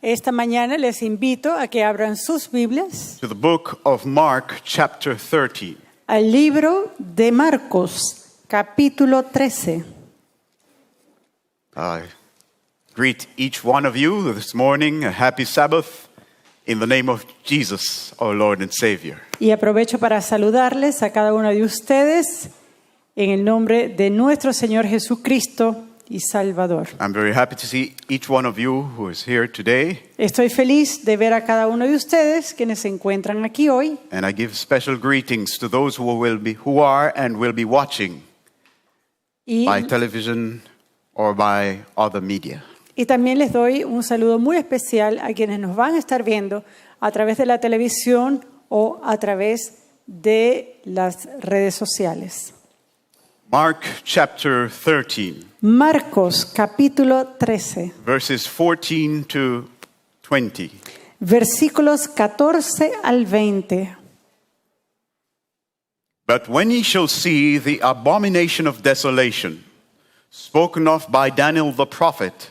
Esta mañana les invito a que abran sus Biblias to the book of Mark, chapter 13. al libro de Marcos, capítulo 13. I greet each one of you this morning, a happy Sabbath, in the name of Jesus, our Lord and Savior. Y aprovecho para saludarles a cada uno de ustedes en el nombre de nuestro Señor Jesucristo y Salvador. I'm very happy to see each one of you who is here today, Estoy feliz de ver a cada uno de ustedes quienes se encuentran aquí hoy. and I give special greetings to those who are and will be watching Y, by television or by other media. y también les doy un saludo muy especial a quienes nos van a estar viendo a través de la televisión o a través de las redes sociales. Mark chapter 13, Marcos capítulo 13, verses 14 to 20. versículos 14 al 20. But when ye shall see the abomination of desolation, spoken of by Daniel the prophet,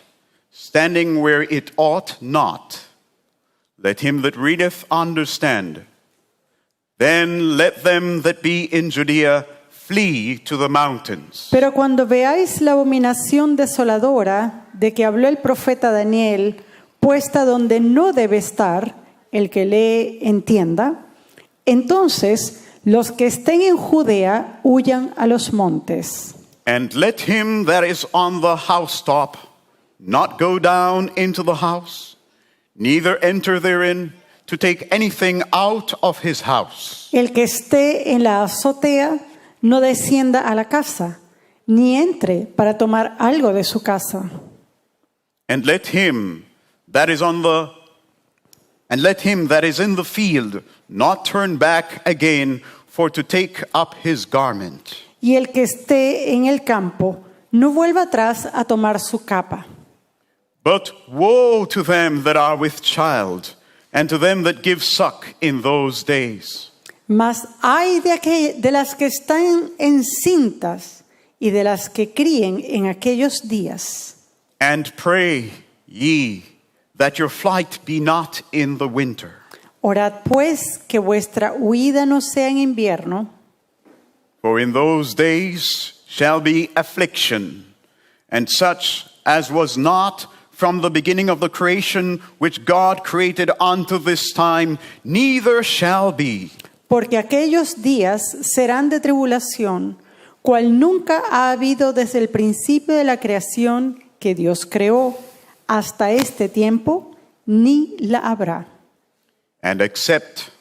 standing where it ought not, let him that readeth understand. Then let them that be in Judea flee to the mountains. Pero cuando veáis la abominación desoladora de que habló el profeta Daniel, puesta donde no debe estar, el que lee entienda, entonces los que estén en Judea huyan a los montes. And let him that is on the housetop not go down into the house, neither enter therein to take anything out of his house. El que esté en la azotea no descienda a la casa, ni entre para tomar algo de su casa. And let him that is in the field not turn back again for to take up his garment. Y el que esté en el campo no vuelva atrás a tomar su capa. But woe to them that are with child, and to them that give suck in those days. Mas hay de las que están encintas y de las que críen en aquellos días. And pray ye that your flight be not in the winter. Orad pues que vuestra huida no sea en invierno, For in those days shall be affliction, and such as was not from the beginning of the creation which God created unto this time, neither shall be. porque aquellos días serán de tribulación, cual nunca ha habido desde el principio de la creación que Dios creó, hasta este tiempo, ni la habrá. And except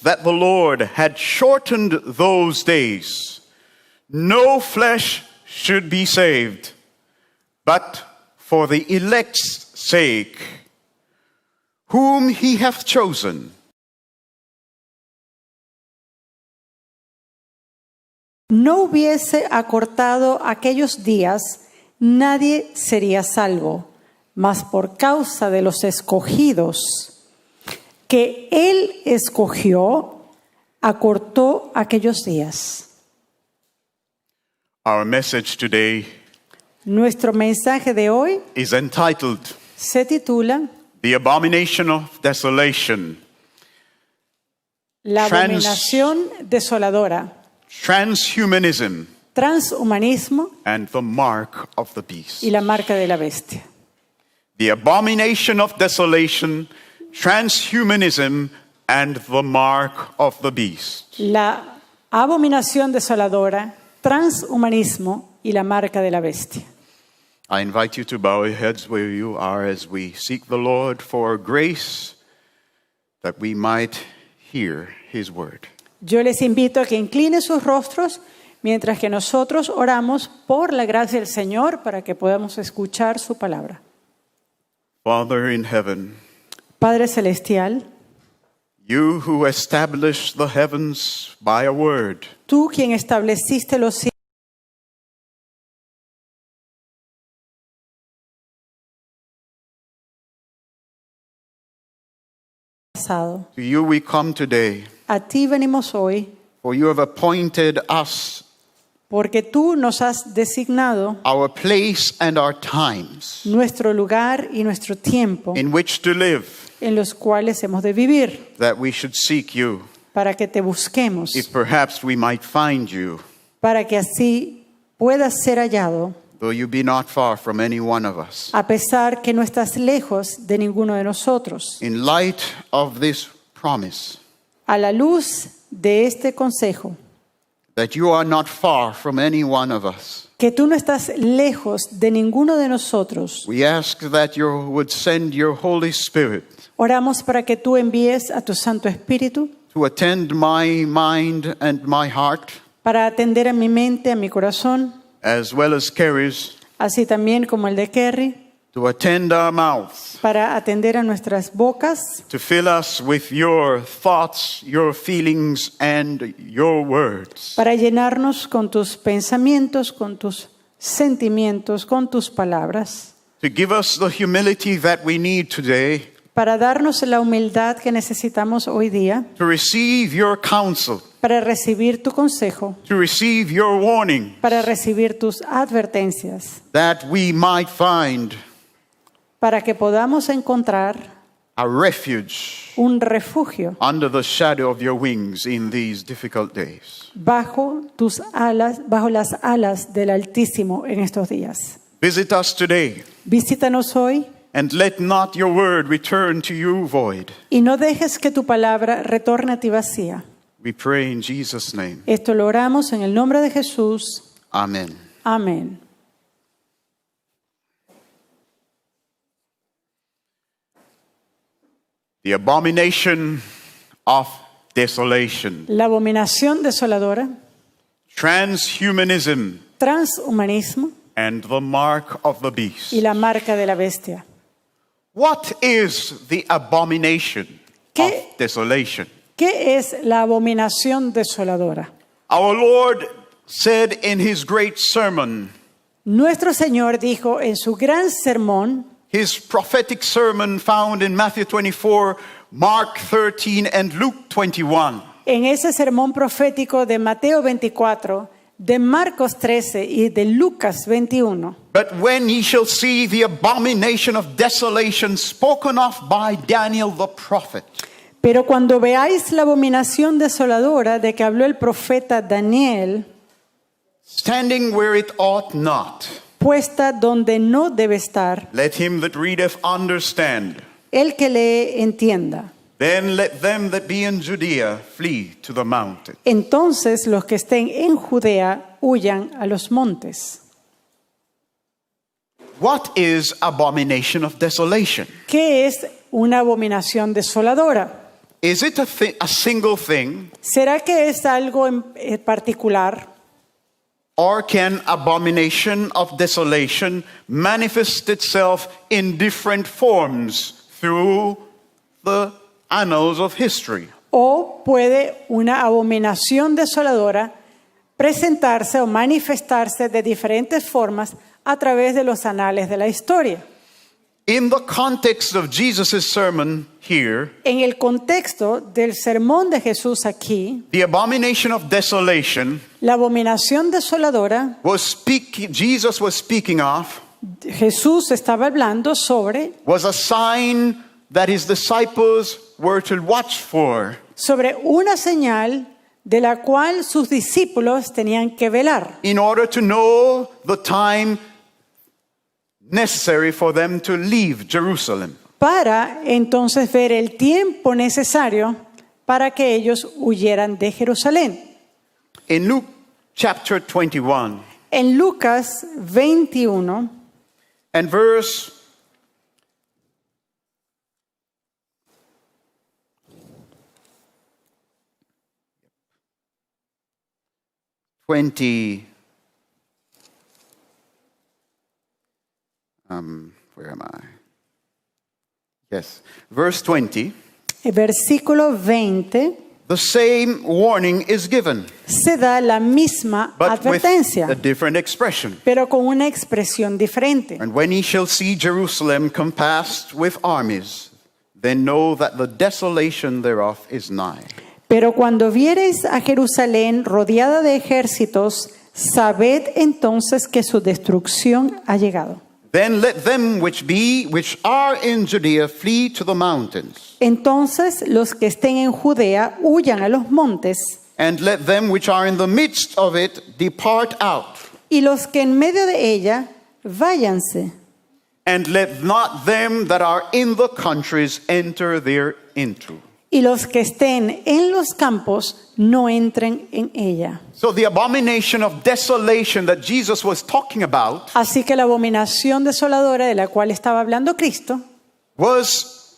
that the Lord had shortened those days, no flesh should be saved, but for the elect's sake, whom he hath chosen. No hubiese acortado aquellos días, nadie sería salvo, mas por causa de los escogidos que él escogió, acortó aquellos días. Our message today Nuestro mensaje de hoy is entitled se titula The Abomination of Desolation, La abominación desoladora, Transhumanism, transhumanismo and the Mark of the Beast. y la marca de la bestia. The Abomination of Desolation, Transhumanism, and the Mark of the Beast. La abominación desoladora, transhumanismo y la marca de la bestia. I invite you to bow your heads where you are as we seek the Lord for grace that we might hear His word. Yo les invito a que inclinen sus rostros mientras que nosotros oramos por la gracia del Señor para que podamos escuchar su palabra. Father in heaven, Padre Celestial, you who established the heavens by a word, tú quien estableciste los cielos, to you we come today, ti venimos hoy, for you have appointed us porque tú nos has designado our place and our times nuestro lugar y nuestro tiempo in which to live, en los cuales hemos de vivir, that we should seek you, para que te busquemos, if perhaps we might find you, para que así puedas ser hallado, though you be not far from any one of us. a pesar que no estás lejos de ninguno de nosotros. In light of this promise, A la luz de este consejo, that you are not far from any one of us, que tú no estás lejos de ninguno de nosotros, we ask that you would send your Holy Spirit oramos para que tú envíes a tu Santo Espíritu to attend my mind and my heart, para atender a mi mente, a mi corazón, as well as Kerry's, así también como el de Kerry, to attend our mouths, para atender a nuestras bocas, to fill us with your thoughts, your feelings, and your words. para llenarnos con tus pensamientos, con tus sentimientos, con tus palabras, To give us the humility that we need today para darnos la humildad que necesitamos hoy día, to receive your counsel, para recibir tu consejo, to receive your warning, para recibir tus advertencias, that we might find para que podamos encontrar a refuge un refugio under the shadow of your wings in these difficult days. bajo tus alas, bajo las alas del Altísimo en estos días. Visit us today, Visítanos hoy and let not your word return to you void. y no dejes que tu palabra retorne a ti vacía. We pray in Jesus' name. Esto lo oramos en el nombre de Jesús. Amen. Amén. The abomination of desolation, La abominación desoladora, transhumanism, transhumanismo and the mark of the beast. y la marca de la bestia. What is the abomination ¿Qué? of desolation? ¿Qué es la abominación desoladora? Our Lord said in his great sermon, Nuestro Señor dijo en su gran sermón, his prophetic sermon found in Matthew 24, Mark 13, and Luke 21. en ese sermón profético de Mateo 24, de Marcos 13 y de Lucas 21. But when ye shall see the abomination of desolation spoken of by Daniel the prophet, Pero cuando veáis la abominación desoladora de que habló el profeta Daniel, standing where it ought not, puesta donde no debe estar, let him that readeth understand. el que lee entienda. Then let them that be in Judea flee to the mountain. Entonces los que estén en Judea huyan a los montes. What is abomination of desolation? ¿Qué es una abominación desoladora? Is it a single thing, ¿Será que es algo en particular? or can abomination of desolation manifest itself in different forms through the annals of history? ¿O puede una abominación desoladora presentarse o manifestarse de diferentes formas a través de los anales de la historia? In the context of Jesus' sermon here, En el contexto del sermón de Jesús aquí, the abomination of desolation la abominación desoladora, Jesus was speaking of, Jesús estaba hablando sobre was a sign that his disciples were to watch for, una señal de la cual sus discípulos tenían que velar in order to know the time necessary for them to leave Jerusalem. para entonces ver el tiempo necesario para que ellos huyeran de Jerusalén. In Luke chapter 21 En Lucas 21, and verse 20, where am I? Yes, verse 20, el versículo 20, the same warning is given, se da la misma but with advertencia, a different expression. pero con una expresión diferente. And when ye shall see Jerusalem compassed with armies, then know that the desolation thereof is nigh. Pero cuando viereis a Jerusalén rodeada de ejércitos, sabed entonces que su destrucción ha llegado. Then let them which are in Judea flee to the mountains, Entonces los que estén en Judea huyan a los montes, and let them which are in the midst of it depart out. y los que en medio de ella váyanse, And let not them that are in the countries enter thereinto. y los que estén en los campos no entren en ella. So the abomination of desolation that Jesus was talking about Así que la abominación desoladora de la cual estaba hablando Cristo was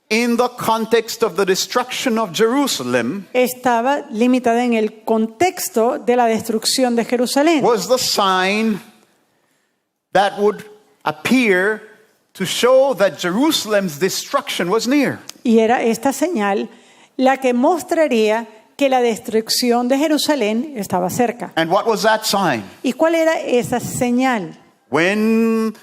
in the context of the destruction of Jerusalem, estaba limitada en el contexto de la destrucción de Jerusalén. was the sign that would appear to show that Jerusalem's destruction was near. Y era esta señal la que mostraría que la destrucción de Jerusalén estaba cerca. And what was that sign? ¿Y cuál era esa señal? When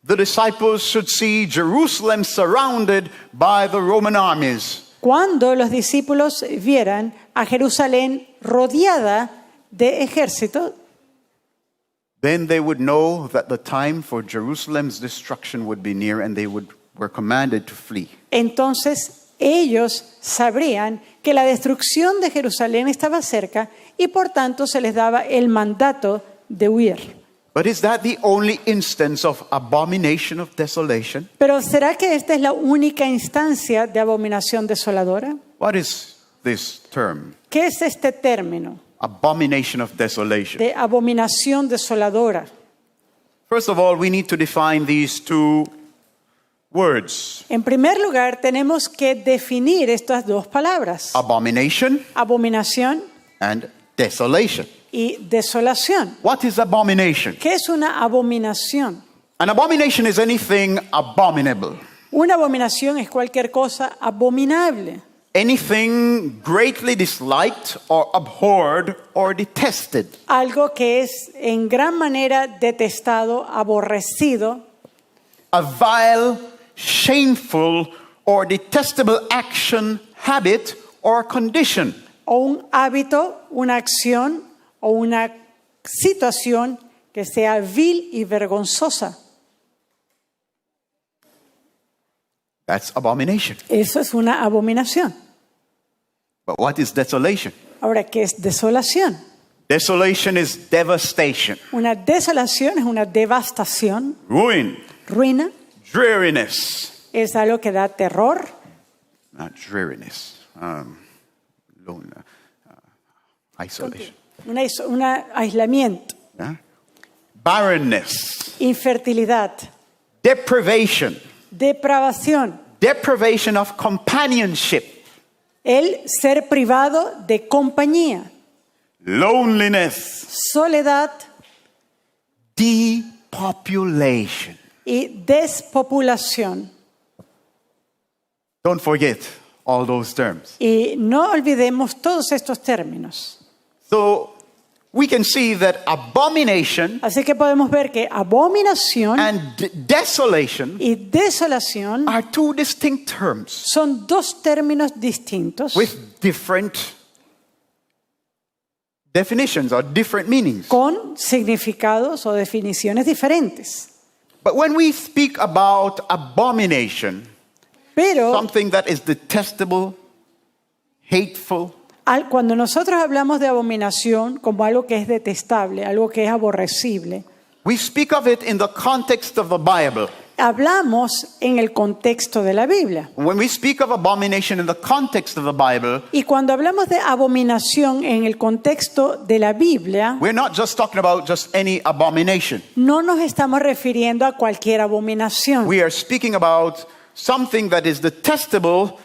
the disciples should see Jerusalem surrounded by the Roman armies. Cuando los discípulos vieran a Jerusalén rodeada de ejércitos, Then they would know that the time for Jerusalem's destruction would be near, and they were commanded to flee. entonces ellos sabrían que la destrucción de Jerusalén estaba cerca y por tanto se les daba el mandato de huir. But is that the only instance of abomination of desolation? Pero ¿será que esta es la única instancia de abominación desoladora? What is this term? ¿Qué es este término Abomination of desolation. de abominación desoladora? First of all, we need to define these two words. En primer lugar, tenemos que definir estas dos palabras, Abomination abominación and desolation. y desolación. What is abomination? ¿Qué es una abominación? An abomination is anything abominable. Una abominación es cualquier cosa abominable, Anything greatly disliked or abhorred or detested. algo que es en gran manera detestado, aborrecido, A vile, shameful, or detestable action, habit, or condition. o un hábito, una acción o una situación que sea vil y vergonzosa. That's abomination. Eso es una abominación. But what is desolation? Ahora, ¿qué es desolación? Desolation is devastation, Una desolación es una devastación, ruin, ruina, dreariness. es algo que da terror, Not dreariness. Isolation. un aislamiento, Yeah? Barrenness, infertilidad, deprivation, depravación, deprivation of companionship, el ser privado de compañía, loneliness, soledad depopulation. y despopulación. Don't forget all those terms. Y no olvidemos todos estos términos. So we can see that abomination Así que podemos ver que abominación and desolation y desolación are two distinct terms son dos términos distintos with different definitions or different meanings. con significados o definiciones diferentes. But when we speak about abomination, Pero something that is detestable, hateful, cuando nosotros hablamos de abominación como algo que es detestable, algo que es aborrecible, we speak of it in the context of the Bible. hablamos en el contexto de la Biblia. When we speak of abomination in the context of the Bible, Y cuando hablamos de abominación en el contexto de la Biblia, we're not just talking about just any abomination. no nos estamos refiriendo a cualquier abominación. We are speaking about something that is detestable,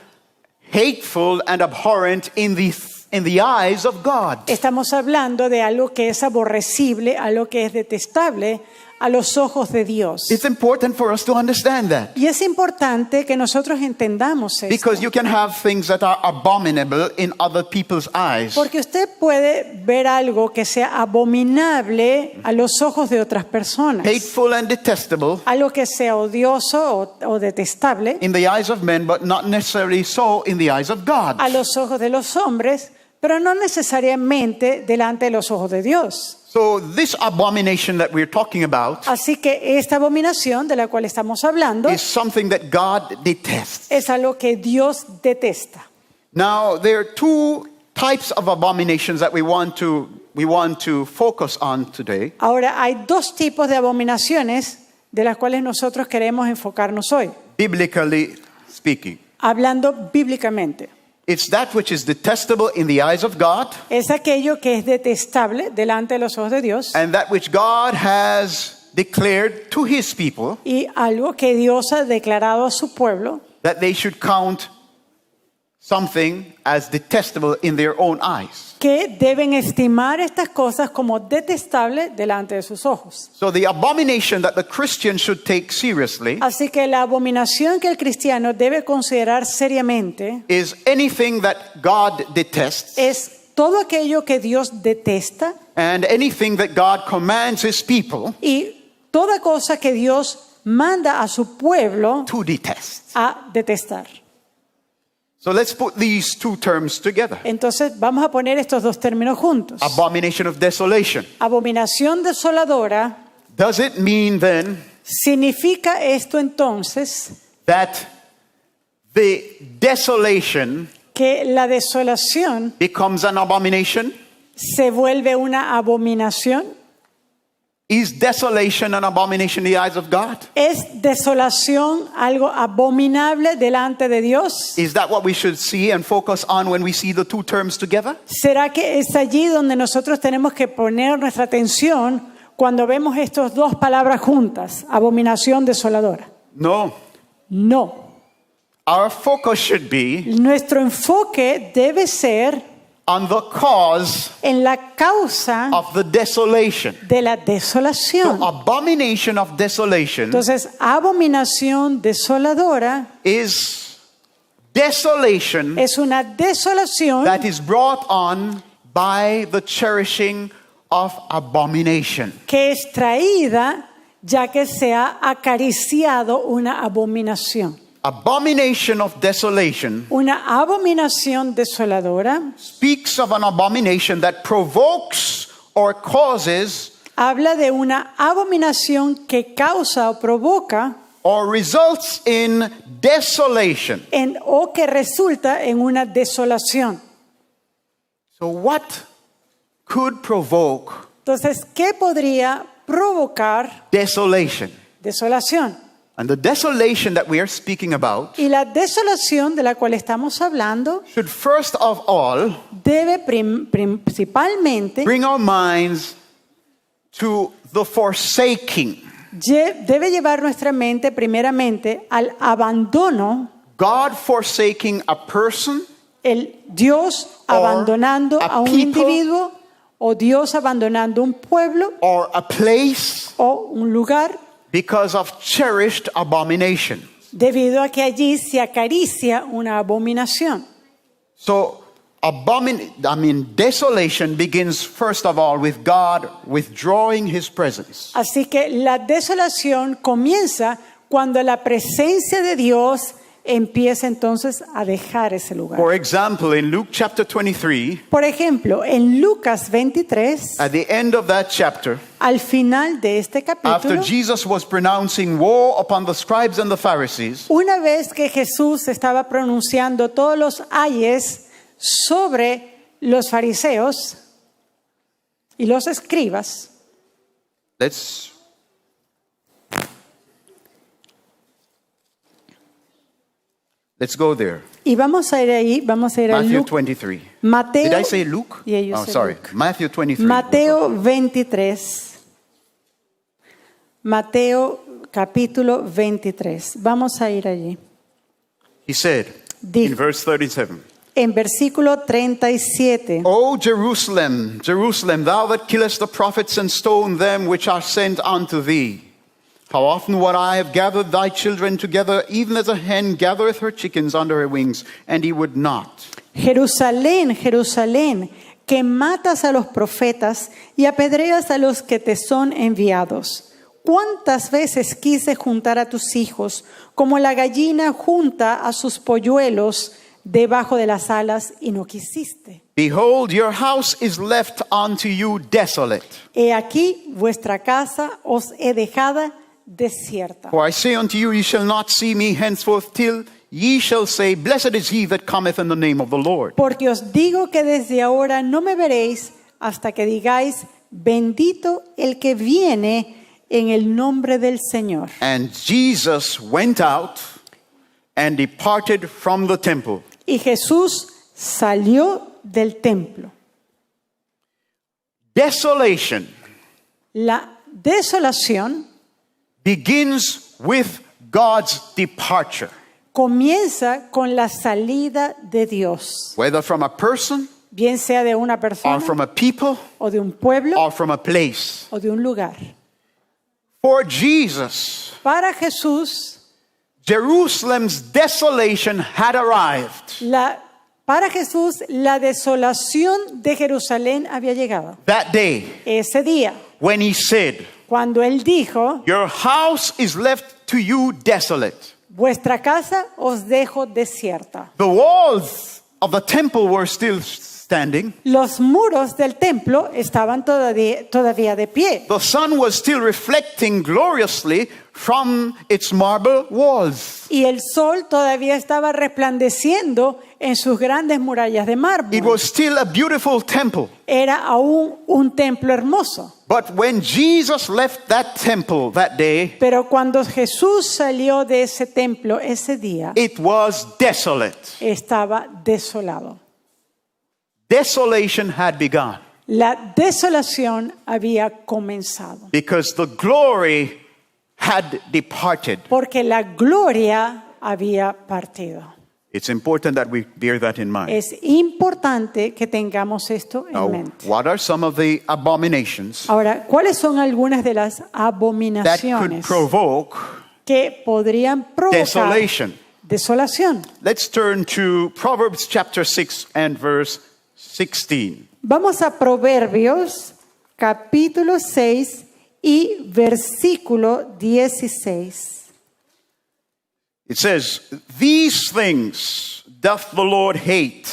hateful, and abhorrent in the eyes of God. Estamos hablando de algo que es aborrecible, algo que es detestable a los ojos de Dios. It's important for us to understand that. Y es importante que nosotros entendamos esto. Because you can have things that are abominable in other people's eyes. Porque usted puede ver algo que sea abominable a los ojos de otras personas. Hateful and detestable Algo que sea odioso o detestable in the eyes of men, but not necessarily so in the eyes of God. a los ojos de los hombres, pero no necesariamente delante de los ojos de Dios. So this abomination that we're talking about Así que esta abominación de la cual estamos hablando is something that God detests. es algo que Dios detesta. Now, there are two types of abominations that we want to focus on today. Ahora, hay dos tipos de abominaciones de las cuales nosotros queremos enfocarnos hoy, Biblically speaking. hablando bíblicamente. It's that which is detestable in the eyes of God, Es aquello que es detestable delante de los ojos de Dios and that which God has declared to his people y algo que Dios ha declarado a su pueblo that they should count something as detestable in their own eyes. que deben estimar estas cosas como detestables delante de sus ojos. So the abomination that the Christian should take seriously Así que la abominación que el cristiano debe considerar seriamente is anything that God detests es todo aquello que Dios detesta and anything that God commands his people y toda cosa que Dios manda a su pueblo to detest. a detestar. So let's put these two terms together. Entonces vamos a poner estos dos términos juntos. Abomination of desolation. Abominación desoladora, Does it mean then ¿significa esto entonces that the desolation que la desolación becomes an abomination? se vuelve una abominación? Is desolation an abomination in the eyes of God? ¿Es desolación algo abominable delante de Dios? Is that what we should see and focus on when we see the two terms together? ¿Será que es allí donde nosotros tenemos que poner nuestra atención cuando vemos estas dos palabras juntas? Abominación desoladora. No. No. Our focus should be Nuestro enfoque debe ser on the cause en la causa of the desolation. de la So desolación. abomination of desolation Entonces, abominación desoladora is desolation es una desolación that is brought on by the cherishing of abomination. que es traída ya que se ha acariciado una abominación. Abomination of desolation Una abominación desoladora speaks of an abomination that provokes or causes habla de una abominación que causa o provoca or results in desolation. o que resulta en una desolación. So what could provoke Entonces, ¿qué podría provocar desolation? desolación? And the desolation that we are speaking about Y la desolación de la cual estamos hablando should first of all debe principalmente bring our minds to the forsaking. debe llevar nuestra mente primeramente al abandono, God forsaking a person el Dios abandonando a a un people, individuo o Dios abandonando un pueblo or a place o un lugar because of cherished abomination. debido a que allí se acaricia una abominación. So desolation begins first of all with God withdrawing his presence. Así que la desolación comienza cuando la presencia de Dios empieza entonces a dejar ese lugar. For example, in Luke chapter 23, Por ejemplo, en Lucas 23, at the end of that chapter, al final de este after capítulo, Jesus was pronouncing woe upon the scribes and the Pharisees, una vez que Jesús estaba pronunciando todos los ayes sobre los fariseos y los escribas, let's go there. y vamos a ir a Matthew Luke, 23. Mateo, Did I say Luke? Yeah, you Oh, said sorry. Luke. Matthew 23. Mateo 23. Mateo capítulo 23. Vamos a ir allí. He said Dijo. in verse 37, En versículo 37. O Jerusalem, Jerusalem, thou that killest the prophets and stone them which are sent unto thee. How often would I have gathered thy children together, even as a hen gathereth her chickens under her wings, and he would not. Jerusalén, Jerusalén, que matas a los profetas y apedreas a los que te son enviados. ¿Cuántas veces quise juntar a tus hijos como la gallina junta a sus polluelos debajo de las alas y no quisiste? Behold, your house is left unto you desolate. He aquí vuestra casa os he dejada desierta. For I say unto you, ye shall not see me henceforth till ye shall say, Blessed is he that cometh in the name of the Lord. Porque os digo que desde ahora no me veréis hasta que digáis, bendito el que viene en el nombre del Señor. And Jesus went out and departed from the temple. Y Jesús salió del templo. Desolation La desolación begins with God's departure, comienza con la salida de Dios, whether from a person bien sea de una or persona from a people o de un pueblo or from a place. o de un lugar. For Jesus, Para Jesús, Jerusalem's desolation had arrived. para Jesús, la desolación de Jerusalén había llegado. That day, Ese día, when he said, cuando Él dijo, Your house is left to you desolate. vuestra casa os dejo desierta. The walls of the temple were still standing. Los muros del templo estaban todavía de pie. The sun was still reflecting gloriously from its marble walls. Y el sol todavía estaba resplandeciendo en sus grandes murallas de It mármol. was still a beautiful temple. Era aún un templo hermoso. But when Jesus left that temple that day, Pero cuando Jesús salió de ese templo ese día, it was desolate. estaba desolado. Desolation had begun La desolación había comenzado. because the glory had departed. Porque la gloria había partido. It's important that we bear that in mind. Es importante que tengamos esto en Now, mente. what are some of the abominations Ahora, ¿cuáles son algunas de las that could abominaciones provoke que podrían provocar desolation? desolación? Let's turn to Proverbs chapter 6 and verse 16. Vamos a Proverbios capítulo 6 y versículo 16. It says, These things doth the Lord hate.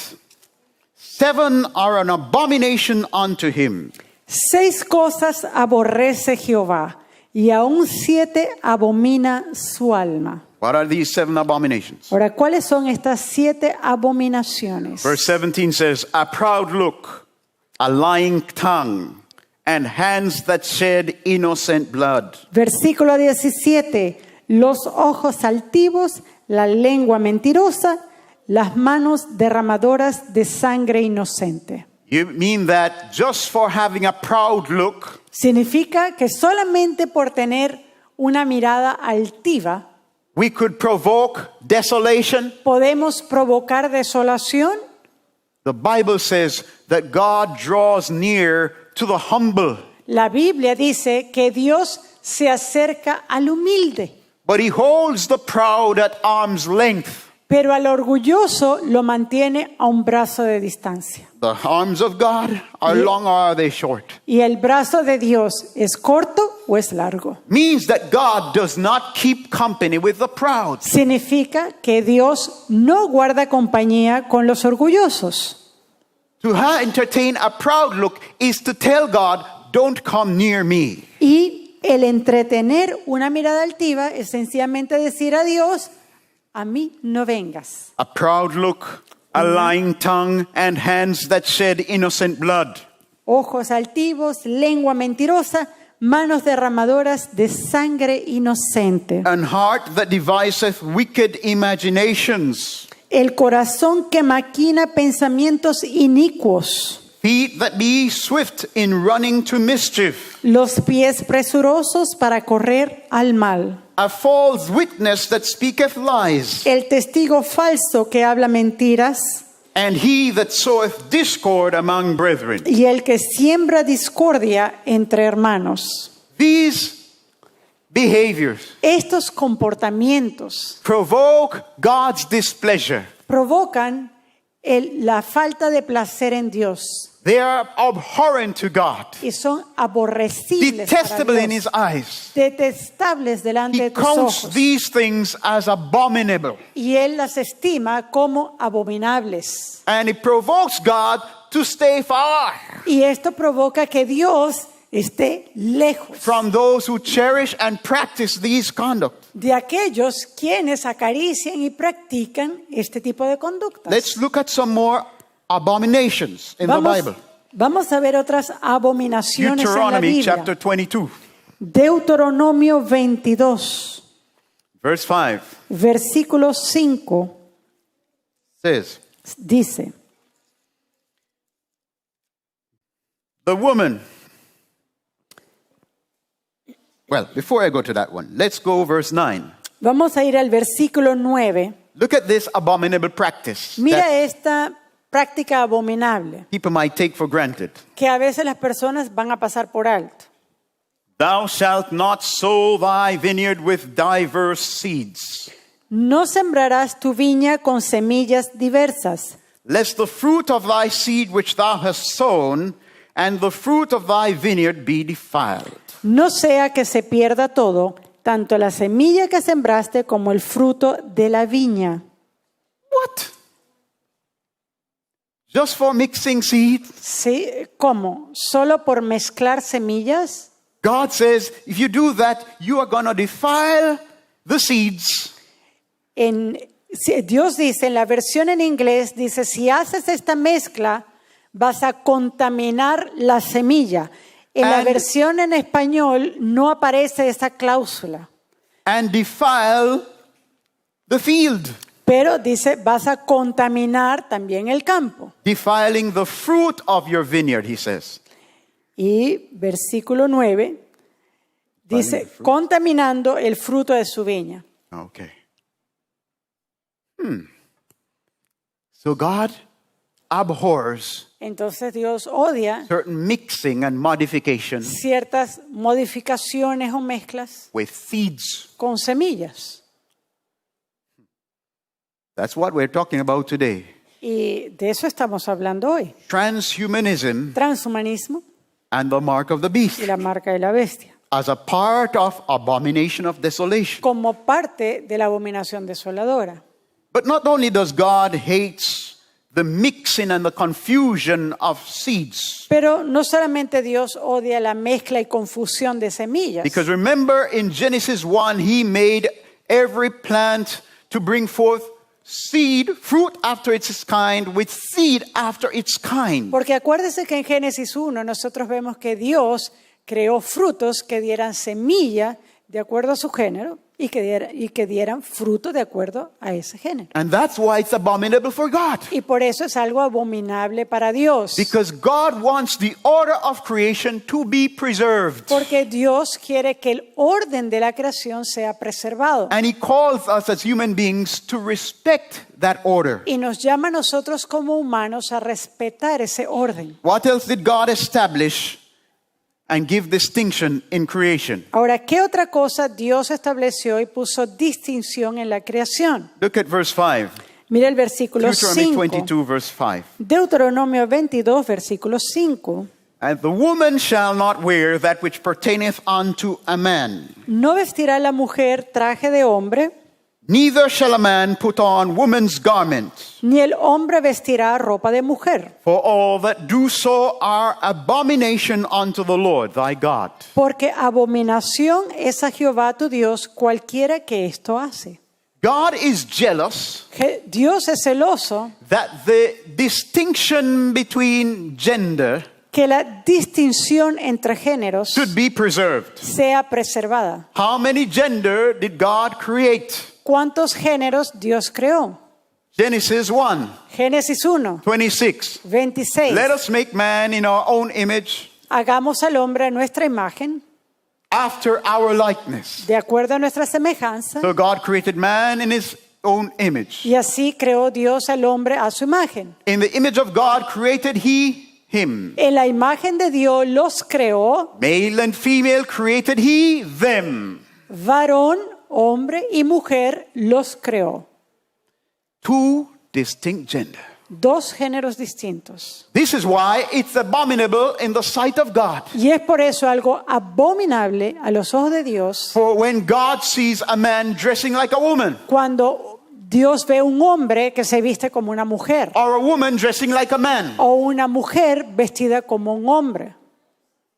7 are an abomination unto him. 6 cosas aborrece Jehová, y aún 7 abomina su alma. What are these 7 abominations? Ahora, ¿cuáles son estas 7 abominaciones? Verse 17 says, A proud look, a lying tongue, and hands that shed innocent blood. Versículo 17. Los ojos altivos, la lengua mentirosa, las manos derramadoras de sangre inocente. You mean that just for having a proud look, Significa que solamente por tener una mirada altiva we could provoke desolation? podemos provocar desolación. The Bible says that God draws near to the humble, La Biblia dice que Dios se acerca al humilde, but he holds the proud at arm's length. pero al orgulloso lo mantiene a un brazo de distancia. The arms of God are long or are they short? ¿Y el brazo de Dios es corto o es largo? Means that God does not keep company with the proud. Significa que Dios no guarda compañía con los orgullosos. To entertain a proud look is to tell God, don't come near me. Y el entretener una mirada altiva es sencillamente decir a Dios, a mí no vengas. A proud look, a lying tongue, and hands that shed innocent blood. Ojos altivos, lengua mentirosa, manos derramadoras de sangre inocente. An heart that deviseth wicked imaginations. El corazón que maquina pensamientos inicuos. Feet that be swift in running to mischief. Los pies presurosos para correr al mal. A false witness that speaketh lies. El testigo falso que habla mentiras. And he that soweth discord among brethren. Y el que siembra discordia entre hermanos. These behaviors Estos comportamientos provoke God's displeasure. provocan la falta de placer en Dios. They are abhorrent to God, y son aborrecibles para detestable in Dios, His eyes. detestables delante He de tus counts ojos. these things as abominable. Y Él las estima como abominables. And it provokes God to stay far Y esto provoca que Dios esté lejos from those who cherish and practice these conduct. de aquellos quienes acarician y practican este tipo de conductas. Let's look at some more abominations in the Bible. Vamos a ver otras abominaciones en la Deuteronomy Biblia. chapter 22, Deuteronomio 22, verse 5 versículo 5, says, dice: the woman. Well, before I go to that one, let's go verse 9. Vamos a ir al versículo 9. Look at this abominable practice Mira that esta práctica abominable people might take for granted. que a veces las personas van a pasar por alto. Thou shalt not sow thy vineyard with diverse seeds, No sembrarás tu viña con semillas diversas, lest the fruit of thy seed which thou hast sown and the fruit of thy vineyard be defiled. no sea que se pierda todo, tanto la semilla que sembraste como el fruto de la viña. What? Just for mixing seeds? ¿Sí? ¿Cómo? ¿Solo por mezclar semillas? God says, if you do that, you are going to defile the seeds. Dios dice, en la versión en inglés, dice, si haces esta mezcla, vas a contaminar la semilla. En la And- versión en español no aparece esa cláusula, And defile the field, pero dice, vas a contaminar también el campo. defiling the fruit of your vineyard, he says. Y versículo 9 dice, contaminando el fruto de su viña. Okay. So God abhors Entonces Dios odia certain mixing and modification ciertas modificaciones o mezclas with seeds. con semillas. That's what we're talking about today. Y de eso estamos hablando hoy. Transhumanism Transhumanismo and the mark of the beast y la marca de la bestia. as a part of abomination of desolation. Como parte de la abominación desoladora. But not only does God hate the mixing and the confusion of seeds, Pero no solamente Dios odia la mezcla y confusión de semillas. because remember in Genesis 1, he made every plant to bring forth seed, fruit after its kind, with seed after its kind. Porque acuérdese que en Génesis 1 nosotros vemos que Dios creó frutos que dieran semilla de acuerdo a su género y que dieran fruto de acuerdo a ese género. And that's why it's abominable for God. Y por eso es algo abominable para Dios. Because God wants the order of creation to be preserved. Porque Dios quiere que el orden de la creación sea preservado. And He calls us as human beings to respect that order. Y nos llama a nosotros como humanos a respetar ese orden. What else did God establish and give distinction in creation? Ahora, ¿qué otra cosa Dios estableció y puso distinción en la creación? Look at verse 5. Mira el versículo Deuteronomy 5. 22, verse 5. Deuteronomio 22, versículo 5. And the woman shall not wear that which pertaineth unto a man, No vestirá la mujer traje de hombre, neither shall a man put on woman's garments. ni el hombre vestirá ropa de mujer. For all that do so are abomination unto the Lord thy God. Porque abominación es a Jehová tu Dios cualquiera que esto hace. God is jealous Dios es celoso that the distinction between gender que la distinción entre géneros should be preserved. sea preservada. How many gender did God create? ¿Cuántos géneros Dios creó? Genesis 1, Génesis 1, 26. 26. Let us make man in our own image, Hagamos al hombre a nuestra imagen, after our likeness. de acuerdo a nuestra semejanza, So God created man in his own image. y así creó Dios al hombre a su imagen. In the image of God created he him. En la imagen de Dios los creó, Male and female created he them. varón, hombre y mujer los creó. Two distinct gender. dos géneros distintos. This is why it's abominable in the sight of God. Y es por eso algo abominable a los ojos de Dios For when God sees a man dressing like a woman, cuando Dios ve un hombre que se viste como una mujer or a woman dressing like a man. o una mujer vestida como un hombre.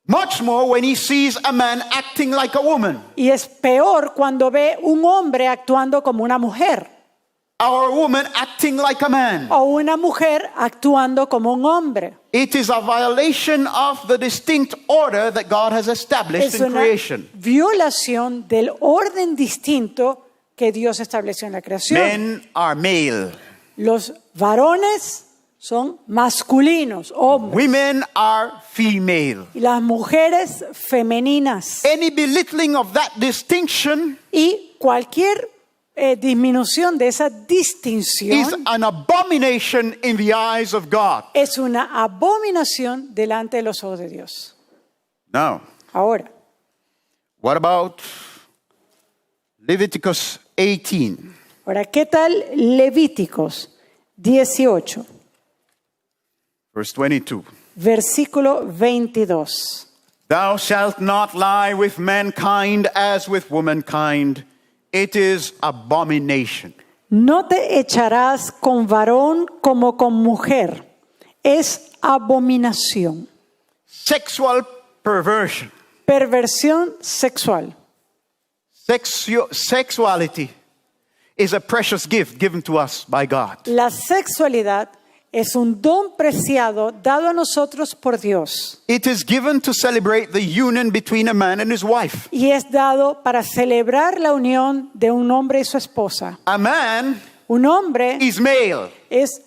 Much more when he sees a man acting like a woman, Y es peor cuando ve un hombre actuando como una mujer or a woman acting like a man. o una mujer actuando como un hombre. It is a violation of the distinct order that God has established Es in una creation. violación del orden distinto que Dios estableció en la creación. Men are male. Los varones son masculinos, hombres, Women are female. y las mujeres femeninas. Any belittling of that distinction Y cualquier disminución de esa is distinción an abomination in the eyes of God. es una abominación delante de los ojos de Dios. Now, Ahora, what about Leviticus 18? ¿qué tal Levíticos 18, Verse 22. versículo 22? Thou shalt not lie with mankind as with womankind. It is abomination. No te echarás con varón como con mujer. Es abominación. Sexual perversion. Perversión sexual. Sexuality is a precious gift given to us by God. La sexualidad es un don preciado dado a nosotros por Dios. It is given to celebrate the union between a man and his wife. Y es dado para celebrar la unión de un hombre y su esposa. A man Un hombre is male. es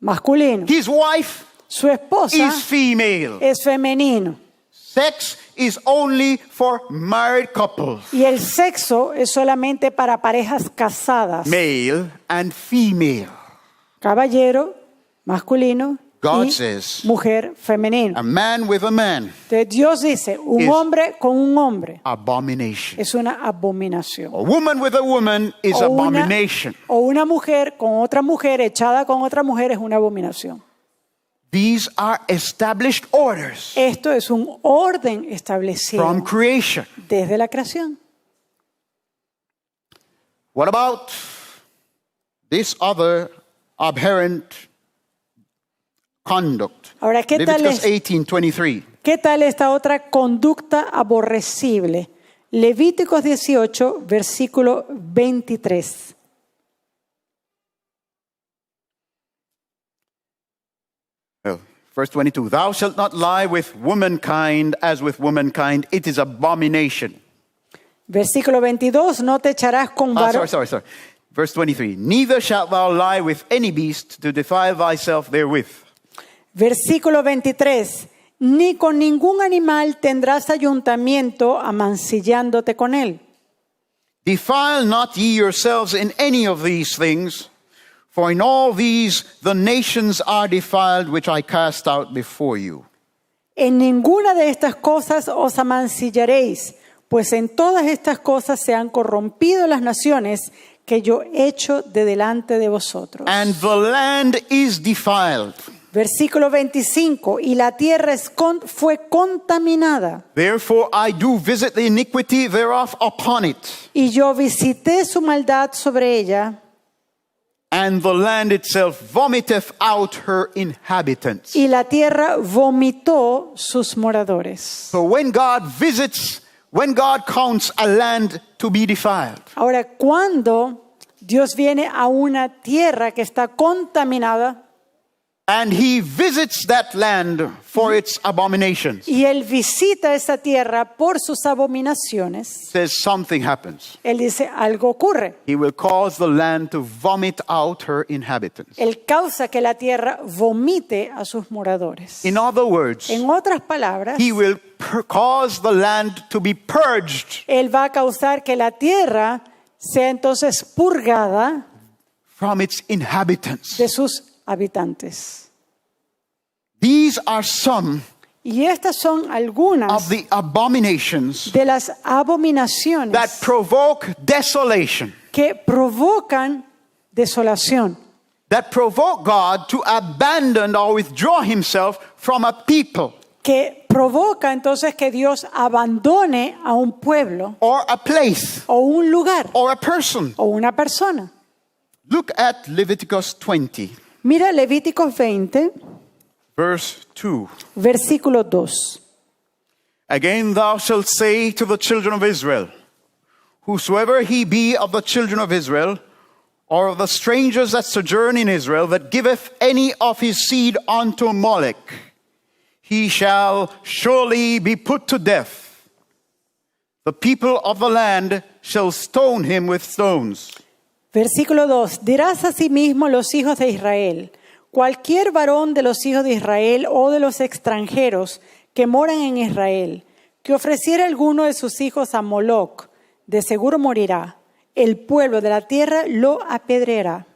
masculino. His wife Su esposa is female. es femenino. Sex is only for married couples, Y el sexo es solamente para parejas casadas. male and female. Caballero, masculino, God y says, mujer, femenino. a man with a man, Entonces Dios dice, un is- hombre con un hombre abomination. es una abominación. A woman with a woman is O una, abomination. o una mujer con otra mujer, echada con otra mujer, es una abominación. These are established orders Esto es un orden establecido from creation. desde la creación. What about this other aberrant conduct? Ahora, ¿qué tal Leviticus es? 18:23. ¿Qué tal esta otra conducta aborrecible? Levíticos 18, versículo 23. Verse 22. Thou shalt not lie with womankind as with womankind. It is abomination. Versículo 22, no te echarás con varón. Sorry. Verse 23. Neither shalt thou lie with any beast to defile thyself therewith. Versículo 23, ni con ningún animal tendrás ayuntamiento amancillándote con él. Defile not ye yourselves in any of these things, for in all these the nations are defiled which I cast out before you. En ninguna de estas cosas os amancillaréis, pues en todas estas cosas se han corrompido las naciones que yo echo de delante de vosotros. And the land is defiled. Versículo 25, y la tierra fue contaminada, Therefore I do visit the iniquity thereof upon it, y yo visité su maldad sobre ella, and the land itself vomiteth out her inhabitants. y la tierra vomitó sus moradores. So when God counts a land to be defiled, Ahora, cuando Dios viene a una tierra que está contaminada, and he visits that land for its abominations, y Él visita esa tierra por sus abominaciones, says something happens. Él dice, algo ocurre. He will cause the land to vomit out her inhabitants. Él causa que la tierra vomite a sus moradores. In other words, En otras palabras, he will cause the land to be purged Él va a causar que la tierra sea entonces purgada from its inhabitants. de sus habitantes. These are some Y estas son of algunas the abominations de las abominaciones that provoke desolation. que provocan desolación. that provoke God to abandon or withdraw himself from a people que provoca entonces que Dios abandone a un pueblo or a place o un lugar or a person. o una persona. Look at Leviticus 20, Mira Levíticos 20, verse 2. versículo 2. Again thou shalt say to the children of Israel, whosoever he be of the children of Israel, or of the strangers that sojourn in Israel, that giveth any of his seed unto Molech, he shall surely be put to death. The people of the land shall stone him with stones. Versículo 2. Dirás asimismo los hijos de Israel: cualquier varón de los hijos de Israel o de los extranjeros que moran en Israel, que ofreciera alguno de sus hijos a Moloc, de seguro morirá. El pueblo de la tierra lo apedreará.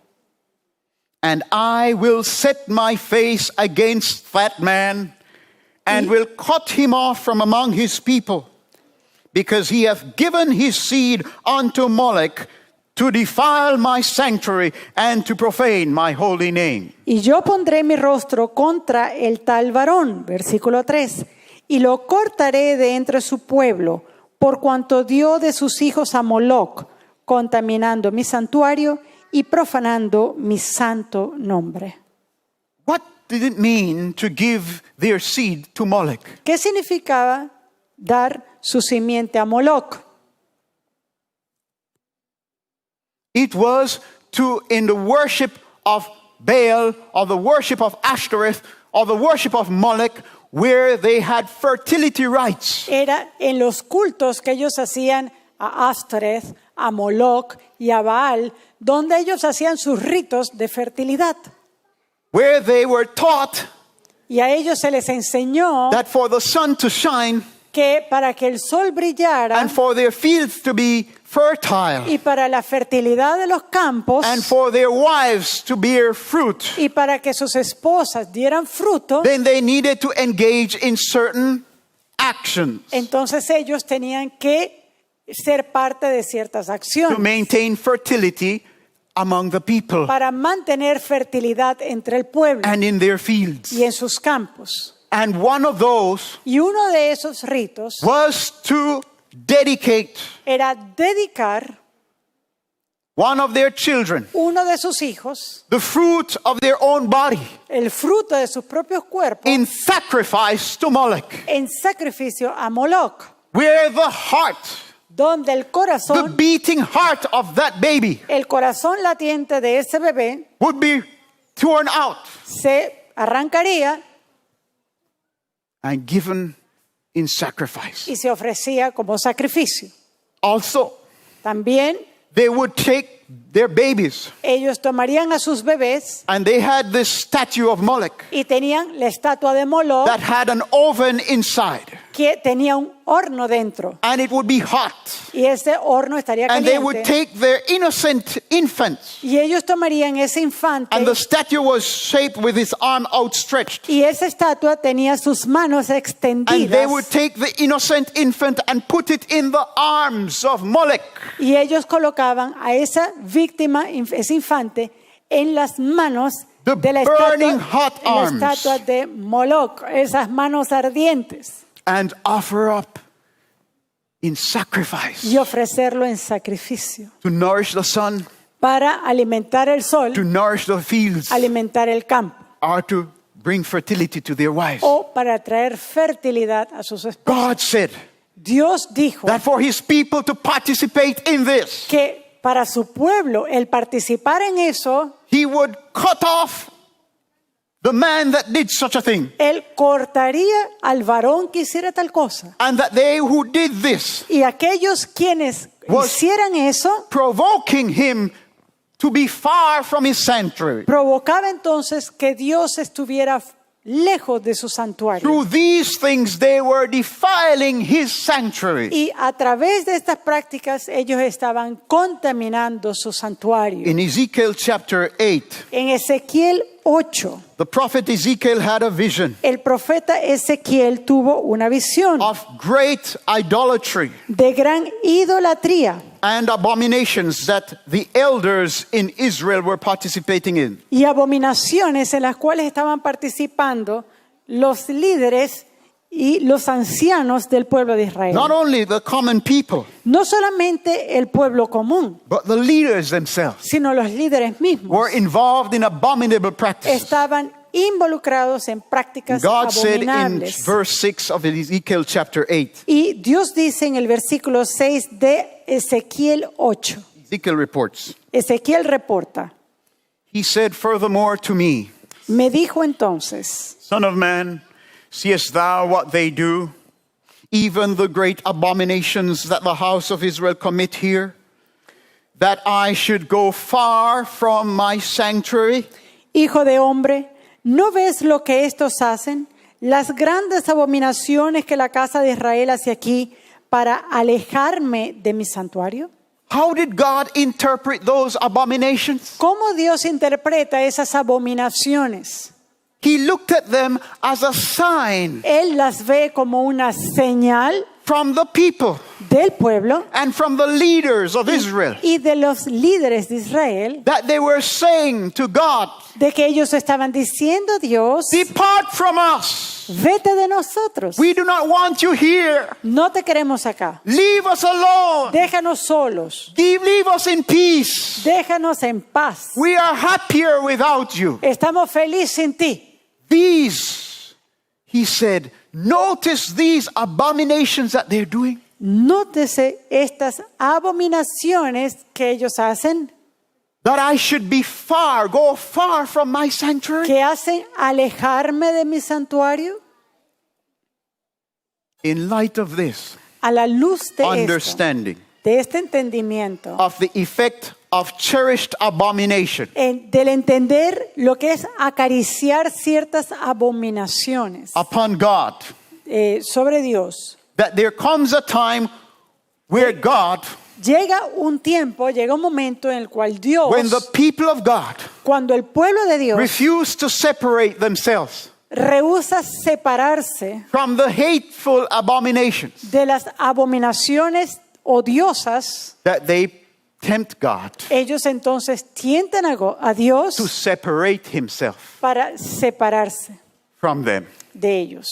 And I will set my face against that man, and will cut him off from among his people, because he hath given his seed unto Molech, to defile my sanctuary and to profane my holy name. Y yo pondré mi rostro contra el tal varón, versículo 3, y lo cortaré de entre su pueblo, por cuanto dio de sus hijos a Moloc, contaminando mi santuario y profanando mi santo nombre. What did it mean to give their seed to Molech? ¿Qué significaba dar su simiente a Moloc? It was to, in the worship of Baal, or the worship of Ashtoreth, or the worship of Molech, where they had fertility rites. Era en los cultos que ellos hacían a Ashtoreth, a Moloc y a Baal, donde ellos hacían sus ritos de fertilidad. Where they were taught Y a ellos se les enseñó that for the sun to shine que para que el sol brillara and for their fields to be fertile y para la fertilidad de los campos and for their wives to bear fruit, y para que sus esposas dieran fruto, then they needed to engage in certain actions entonces ellos tenían que ser parte de ciertas to acciones maintain fertility among the people para mantener fertilidad entre el pueblo and in their fields. y en sus campos. And one of those Y uno de esos ritos was to dedicate era dedicar one of their children, uno de sus hijos, the fruit of their own body, el fruto de sus propios cuerpos, in sacrifice to Molech, en sacrificio a Moloc, where the heart, donde el the corazón, beating heart of that baby el corazón latiente de ese bebé would be torn out se arrancaría and given in sacrifice. y se ofrecía como sacrificio. Also, También they would take their babies, ellos tomarían a sus bebés and they had this statue of Molech y tenían la estatua de Moloc that had an oven inside, que tenía un horno dentro and it would be hot. y ese horno estaría And they would caliente take their innocent infants, y ellos tomarían ese infante and the statue was shaped with his arm outstretched. y esa estatua tenía sus manos And they extendidas would take the innocent infant and put it in the arms of Molech. y ellos colocaban a esa víctima, ese infante, en las manos The de la burning estatua, hot en la arms. estatua de Moloc, esas manos ardientes, And offer up in sacrifice y ofrecerlo en sacrificio to nourish the sun, para alimentar el sol, to nourish the fields, alimentar el campo or to bring fertility to their wives. o para traer fertilidad a sus esposas. God said Dios dijo that for his people to participate in this, que para su pueblo el participar en eso, he would cut off the man that did such a thing. él cortaría al varón que hiciera tal cosa. And that they who did this, Y aquellos quienes Was- hicieran eso, provoking him to be far from his sanctuary. provocaba entonces que Dios estuviera lejos de su santuario. Through these things, they were defiling his sanctuary. Y a través de estas prácticas ellos estaban contaminando su santuario. In Ezekiel chapter 8, En Ezequiel 8, the prophet Ezekiel had a vision el profeta Ezequiel tuvo una visión of great idolatry de gran idolatría and abominations that the elders in Israel were participating in. y abominaciones en las cuales estaban participando los líderes y los ancianos del pueblo de Israel. Not only the common people, No solamente el pueblo común, but the leaders themselves sino los líderes mismos were involved in abominable practices. estaban involucrados en prácticas God said in abominables. verse 6 of Ezekiel chapter 8, Y Dios dice en el versículo 6 de Ezequiel 8, Ezekiel reports, Ezequiel reporta, he said furthermore to me, me dijo entonces, Son of man, seest thou what they do? even the great abominations that the house of Israel commit here, that I should go far from my sanctuary? hijo de hombre, ¿no ves lo que estos hacen? Las grandes abominaciones que la casa de Israel hace aquí para alejarme de mi santuario. How did God interpret those abominations? ¿Cómo Dios interpreta esas abominaciones? He looked at them as a sign Él las ve como una señal from the people del pueblo and from the leaders of Israel y de los líderes de Israel, that they were saying to God, de que ellos estaban diciendo, Dios, depart from us. vete de nosotros. We do not want you here. No te queremos acá. Leave us alone. Déjanos solos. Leave us in peace. Déjanos en paz. We are happier without you. Estamos felices sin ti. These, he said, notice these abominations that they're doing. Nótese estas abominaciones que ellos hacen, That I should be go far from my sanctuary. que hacen alejarme de mi santuario. In light of this A la luz de esto, understanding de este entendimiento, of the effect of cherished abomination, del entender lo que es acariciar ciertas abominaciones upon God, sobre Dios, that there comes a time where God, llega un momento en el cual Dios, when the people of God cuando el pueblo de Dios refuse to separate themselves rehúsa separarse from the hateful abominations, de las abominaciones odiosas, that they tempt God ellos entonces tientan a Dios to separate himself para separarse from them. de ellos.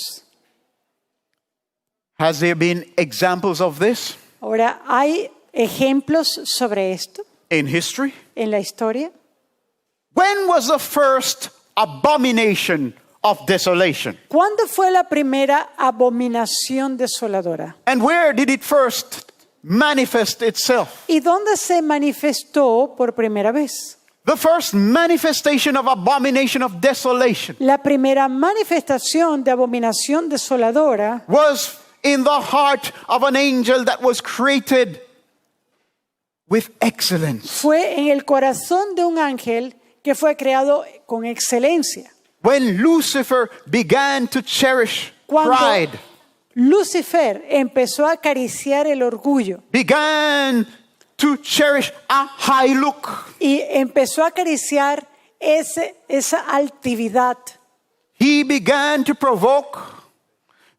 Has there been examples of this Ahora, ¿hay ejemplos sobre esto in history? en la historia? When was the first abomination of desolation? ¿Cuándo fue la primera abominación desoladora? And where did it first manifest itself? ¿Y dónde se manifestó por primera vez? The first manifestation of abomination of desolation La primera manifestación de abominación desoladora was in the heart of an angel that was created with excellence. fue en el corazón de un ángel que fue creado con excelencia. When Lucifer began to cherish Cuando pride, Lucifer empezó a acariciar el orgullo began to cherish a high look, y empezó a acariciar esa altividad, he began to provoke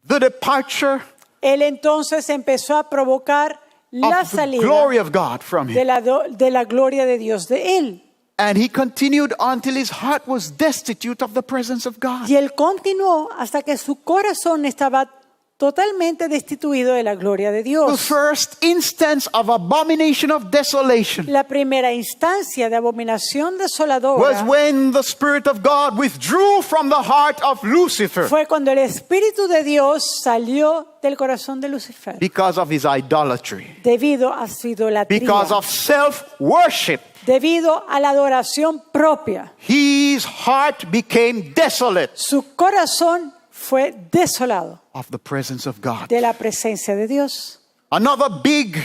the departure él entonces empezó a provocar la of the salida glory of God from him. de la gloria de Dios de él. And he continued until his heart was destitute of the presence of God. Y él continuó hasta que su corazón estaba totalmente destituido de la gloria de The Dios. first instance of abomination of desolation La primera instancia de abominación was desoladora when the Spirit of God withdrew from the heart of Lucifer fue cuando el Espíritu de Dios salió del corazón de Lucifer because of his idolatry, debido a su idolatría, because of self-worship. debido a la adoración propia. His heart became desolate Su corazón fue desolado of the presence of God. de la presencia de Dios. Another big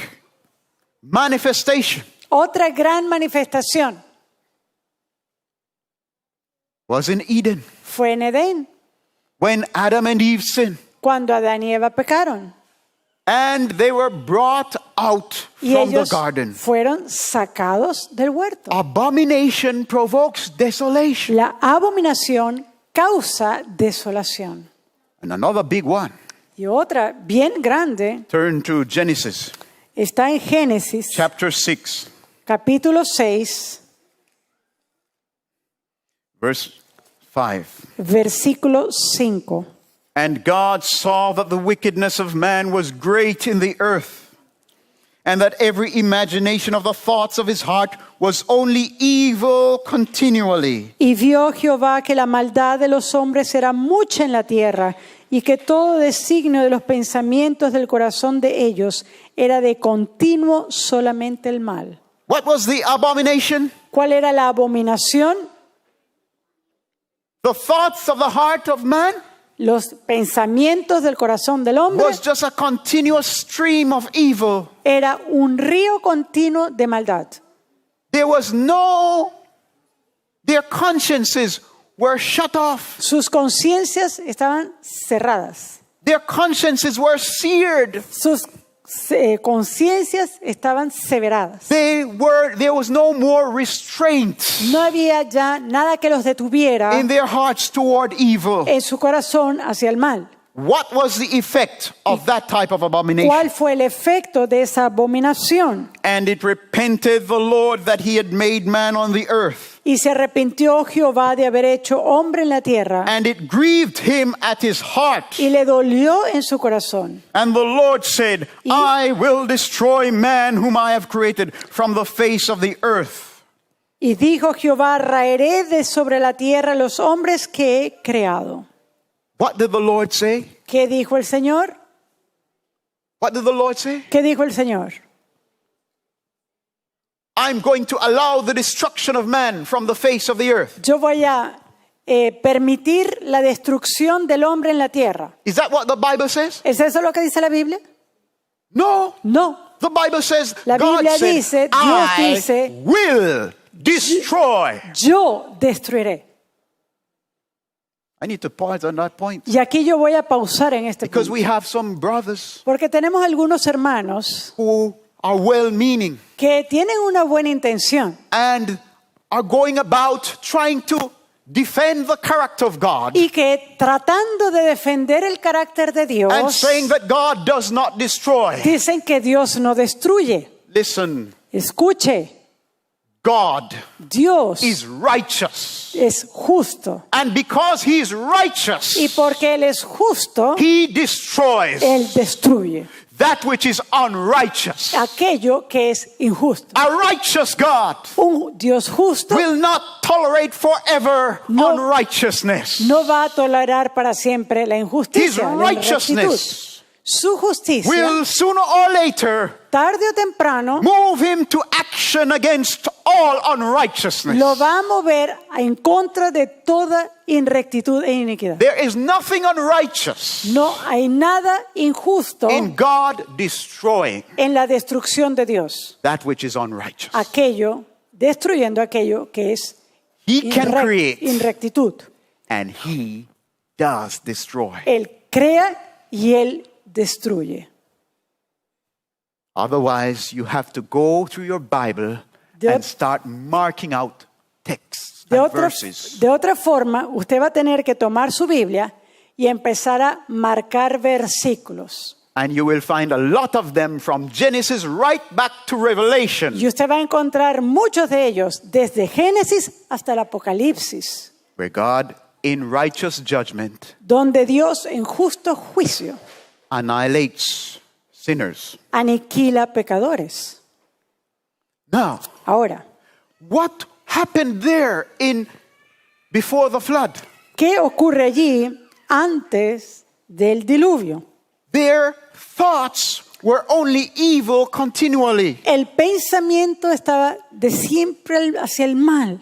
manifestation Otra gran manifestación was in Eden fue en Edén, when Adam and Eve sinned cuando Adán y Eva pecaron. and they were brought out Y from the ellos garden. fueron sacados del huerto. Abomination provokes desolation. La abominación causa desolación. And another big one. Y otra bien grande, Turn to Genesis Está en Génesis, chapter 6, capítulo 6, verse 5. versículo 5. And God saw that the wickedness of man was great in the earth, and that every imagination of the thoughts of his heart was only evil continually. Y vio Jehová que la maldad de los hombres era mucha en la tierra, y que todo designio de los pensamientos del corazón de ellos era de continuo solamente el mal. What was the abomination? ¿Cuál era la abominación? The thoughts of the heart of man Los pensamientos del corazón del hombre was just a continuous stream of evil. era un río continuo de maldad. Their consciences were shut off. Sus conciencias estaban cerradas. Their consciences were seared. Sus conciencias estaban severadas. There was no more restraint No había ya nada que los detuviera in their hearts toward evil. en su corazón hacia el mal. What was the effect of that type of abomination? ¿Cuál fue el efecto de esa abominación? And it repented the Lord that he had made man on the earth. Y se arrepintió Jehová de haber hecho hombre en la tierra, And it grieved him at his heart. y le dolió en su corazón. And the Lord said, I will destroy man whom I have created from the face of the earth. Y dijo Jehová: raeré de sobre la tierra los hombres que he creado. What did the Lord say? ¿Qué dijo el Señor? What did the Lord say? ¿Qué dijo el Señor? I'm going to allow the destruction of man from the face of the earth. Yo voy a permitir la destrucción del hombre en la tierra. Is that what the Bible says? ¿Es eso lo que dice la Biblia? No. No. The Bible says, La God Biblia said, dice, Dios I dice, will destroy. yo destruiré. I need to pause on that point. Y aquí yo voy a pausar en este Because punto. we have some brothers Porque tenemos algunos hermanos who are well-meaning que tienen una buena intención and are going about trying to defend the character of God y que tratando de defender el carácter de and Dios saying that God does not destroy. dicen que Dios no destruye. Listen, Escuche, God Dios is righteous. es justo. And because he is righteous, Y porque Él es justo, he destroys Él destruye that which is unrighteous. aquello que es injusto. A righteous God Un Dios justo will not tolerate forever No. unrighteousness. no va a tolerar para siempre la His injusticia, la righteousness inrectitud. Su justicia, will sooner or later tarde o temprano, move him to action against all unrighteousness. lo va a mover en contra de toda inrectitud e iniquidad. There is nothing unrighteous No hay nada injusto in God destroying en la destrucción de Dios. that which is unrighteous. Destruyendo aquello que es He can create inrectitud. and he does destroy. Él crea y Él destruye. Otherwise, you have to go through your Bible De and ot- start marking out texts De and otra, verses. de otra forma, usted va a tener que tomar su Biblia y empezar a marcar versículos. And you will find a lot of them from Genesis right back to Revelation, Y usted va a encontrar muchos de ellos desde Génesis hasta el Apocalipsis, where God, in righteous judgment, donde Dios en justo juicio annihilates sinners. aniquila pecadores. Now, Ahora, what happened there before the flood? ¿qué ocurre allí antes del diluvio? Their thoughts were only evil continually. El pensamiento estaba de siempre hacia el mal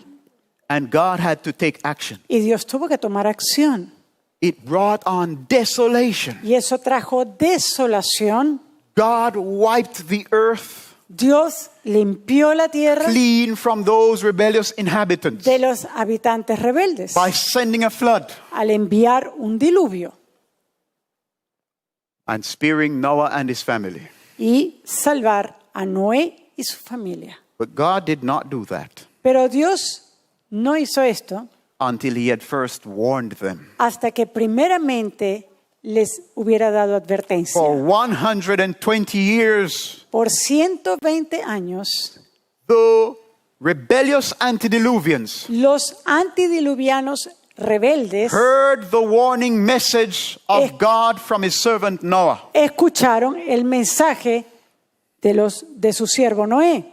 And God had to take action. y Dios tuvo que tomar acción. It brought on desolation. Y eso trajo desolación. God wiped the earth Dios limpió la tierra clean from those rebellious inhabitants de los habitantes rebeldes by sending a flood al enviar un diluvio and sparing Noah and his family. y salvar a Noé y su familia. But God did not do that Pero Dios no hizo esto until he had first warned them. hasta que primeramente les hubiera dado advertencia. For 120 years, Por 120 años, the rebellious antediluvians los antediluvianos rebeldes heard the warning message of God from his servant Noah. escucharon el mensaje de su siervo Noé.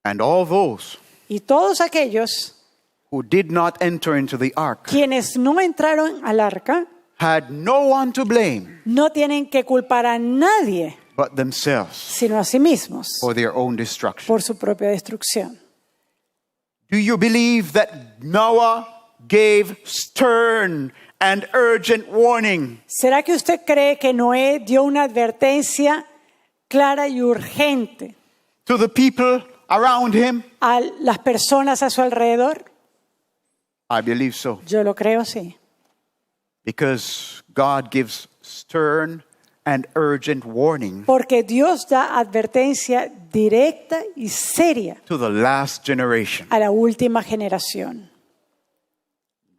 And all those Y todos aquellos who did not enter into the ark quienes no entraron al arca had no one to blame no tienen que culpar a nadie, but themselves sino a sí mismos, for their own destruction. por su propia destrucción. Do you believe that Noah gave stern and urgent warning ¿Será que usted cree que Noé dio una advertencia clara y urgente to the people around him? a las personas a su alrededor? I believe so. Yo lo creo, sí. Because God gives stern and urgent warning Porque Dios da advertencia directa y seria to the last generation. a la última generación.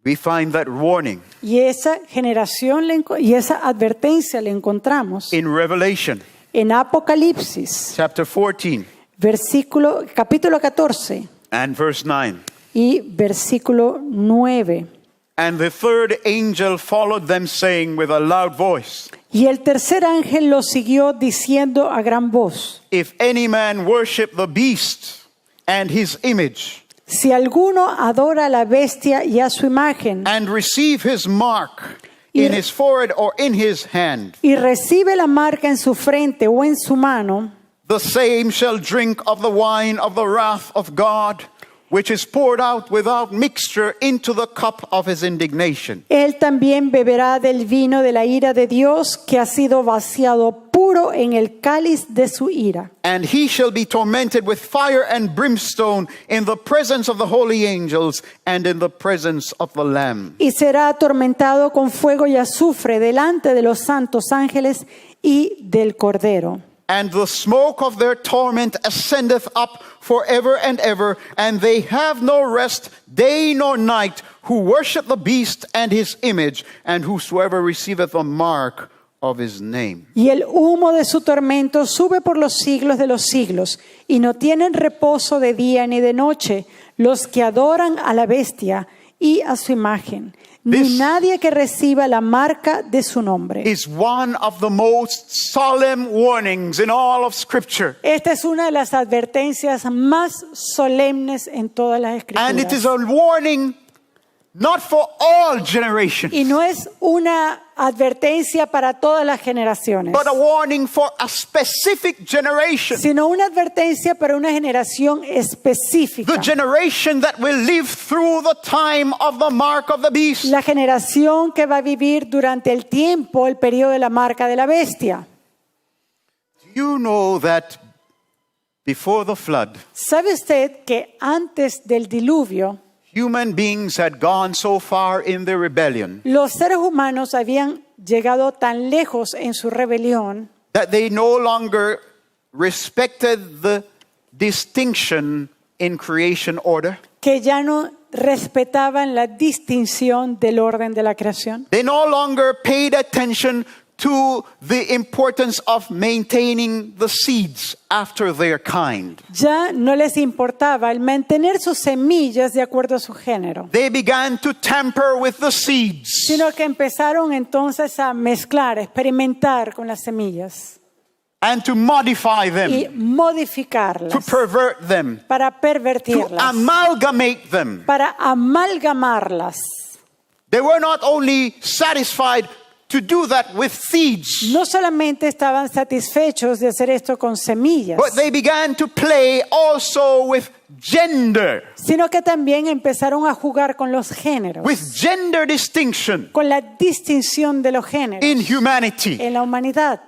We find that warning Y esa advertencia la encontramos in Revelation en Apocalipsis, chapter 14 capítulo 14 and verse 9. y versículo 9. And the third angel followed them, saying with a loud voice, Y el tercer ángel lo siguió diciendo a gran voz: If any man worship the beast and his image, si alguno adora a la bestia y a su imagen and receive his mark in his forehead or in his hand, y recibe la marca en su frente o en su mano, the same shall drink of the wine of the wrath of God, which is poured out without mixture into the cup of his indignation. él también beberá del vino de la ira de Dios, que ha sido vaciado puro en el cáliz de su ira. And he shall be tormented with fire and brimstone in the presence of the holy angels and in the presence of the Lamb. Y será atormentado con fuego y azufre delante de los santos ángeles y del Cordero. And the smoke of their torment ascendeth up forever and ever, and they have no rest day nor night, who worship the beast and his image, and whosoever receiveth a mark of his name. Y el humo de su tormento sube por los siglos de los siglos, y no tienen reposo de día ni de noche los que adoran a la bestia y a su imagen, ni nadie que reciba la marca de su nombre. Is one of the most solemn warnings in all of Scripture. Esta es una de las advertencias más solemnes en todas las And it is Escrituras. a warning not for all generations, Y no es una advertencia para todas las generaciones, but a warning for a specific generation. sino una advertencia para una generación específica. The generation that will live through the time of the mark of the beast. La generación que va a vivir durante el tiempo, el periodo de la marca de la bestia. Do you know that before the flood, ¿Sabe usted que antes del diluvio, human beings had gone so far in their rebellion los seres humanos habían llegado tan lejos en su rebelión that they no longer respected the distinction in creation order? que ya no respetaban la distinción del orden de la creación? They no longer paid attention to the importance of maintaining the seeds after their kind. Ya no les importaba el mantener sus semillas de acuerdo a su género, They began to tamper with the seeds sino que empezaron entonces a mezclar, a experimentar con las semillas and to modify y them, modificarlas to pervert them, para to pervertirlas, amalgamate them. para amalgamarlas. They were not only satisfied to do that with seeds, No solamente estaban satisfechos de hacer esto con semillas, but they began to play also with gender, sino que también empezaron a jugar con los géneros, with gender distinction con la distinción de los géneros in humanity. en la humanidad.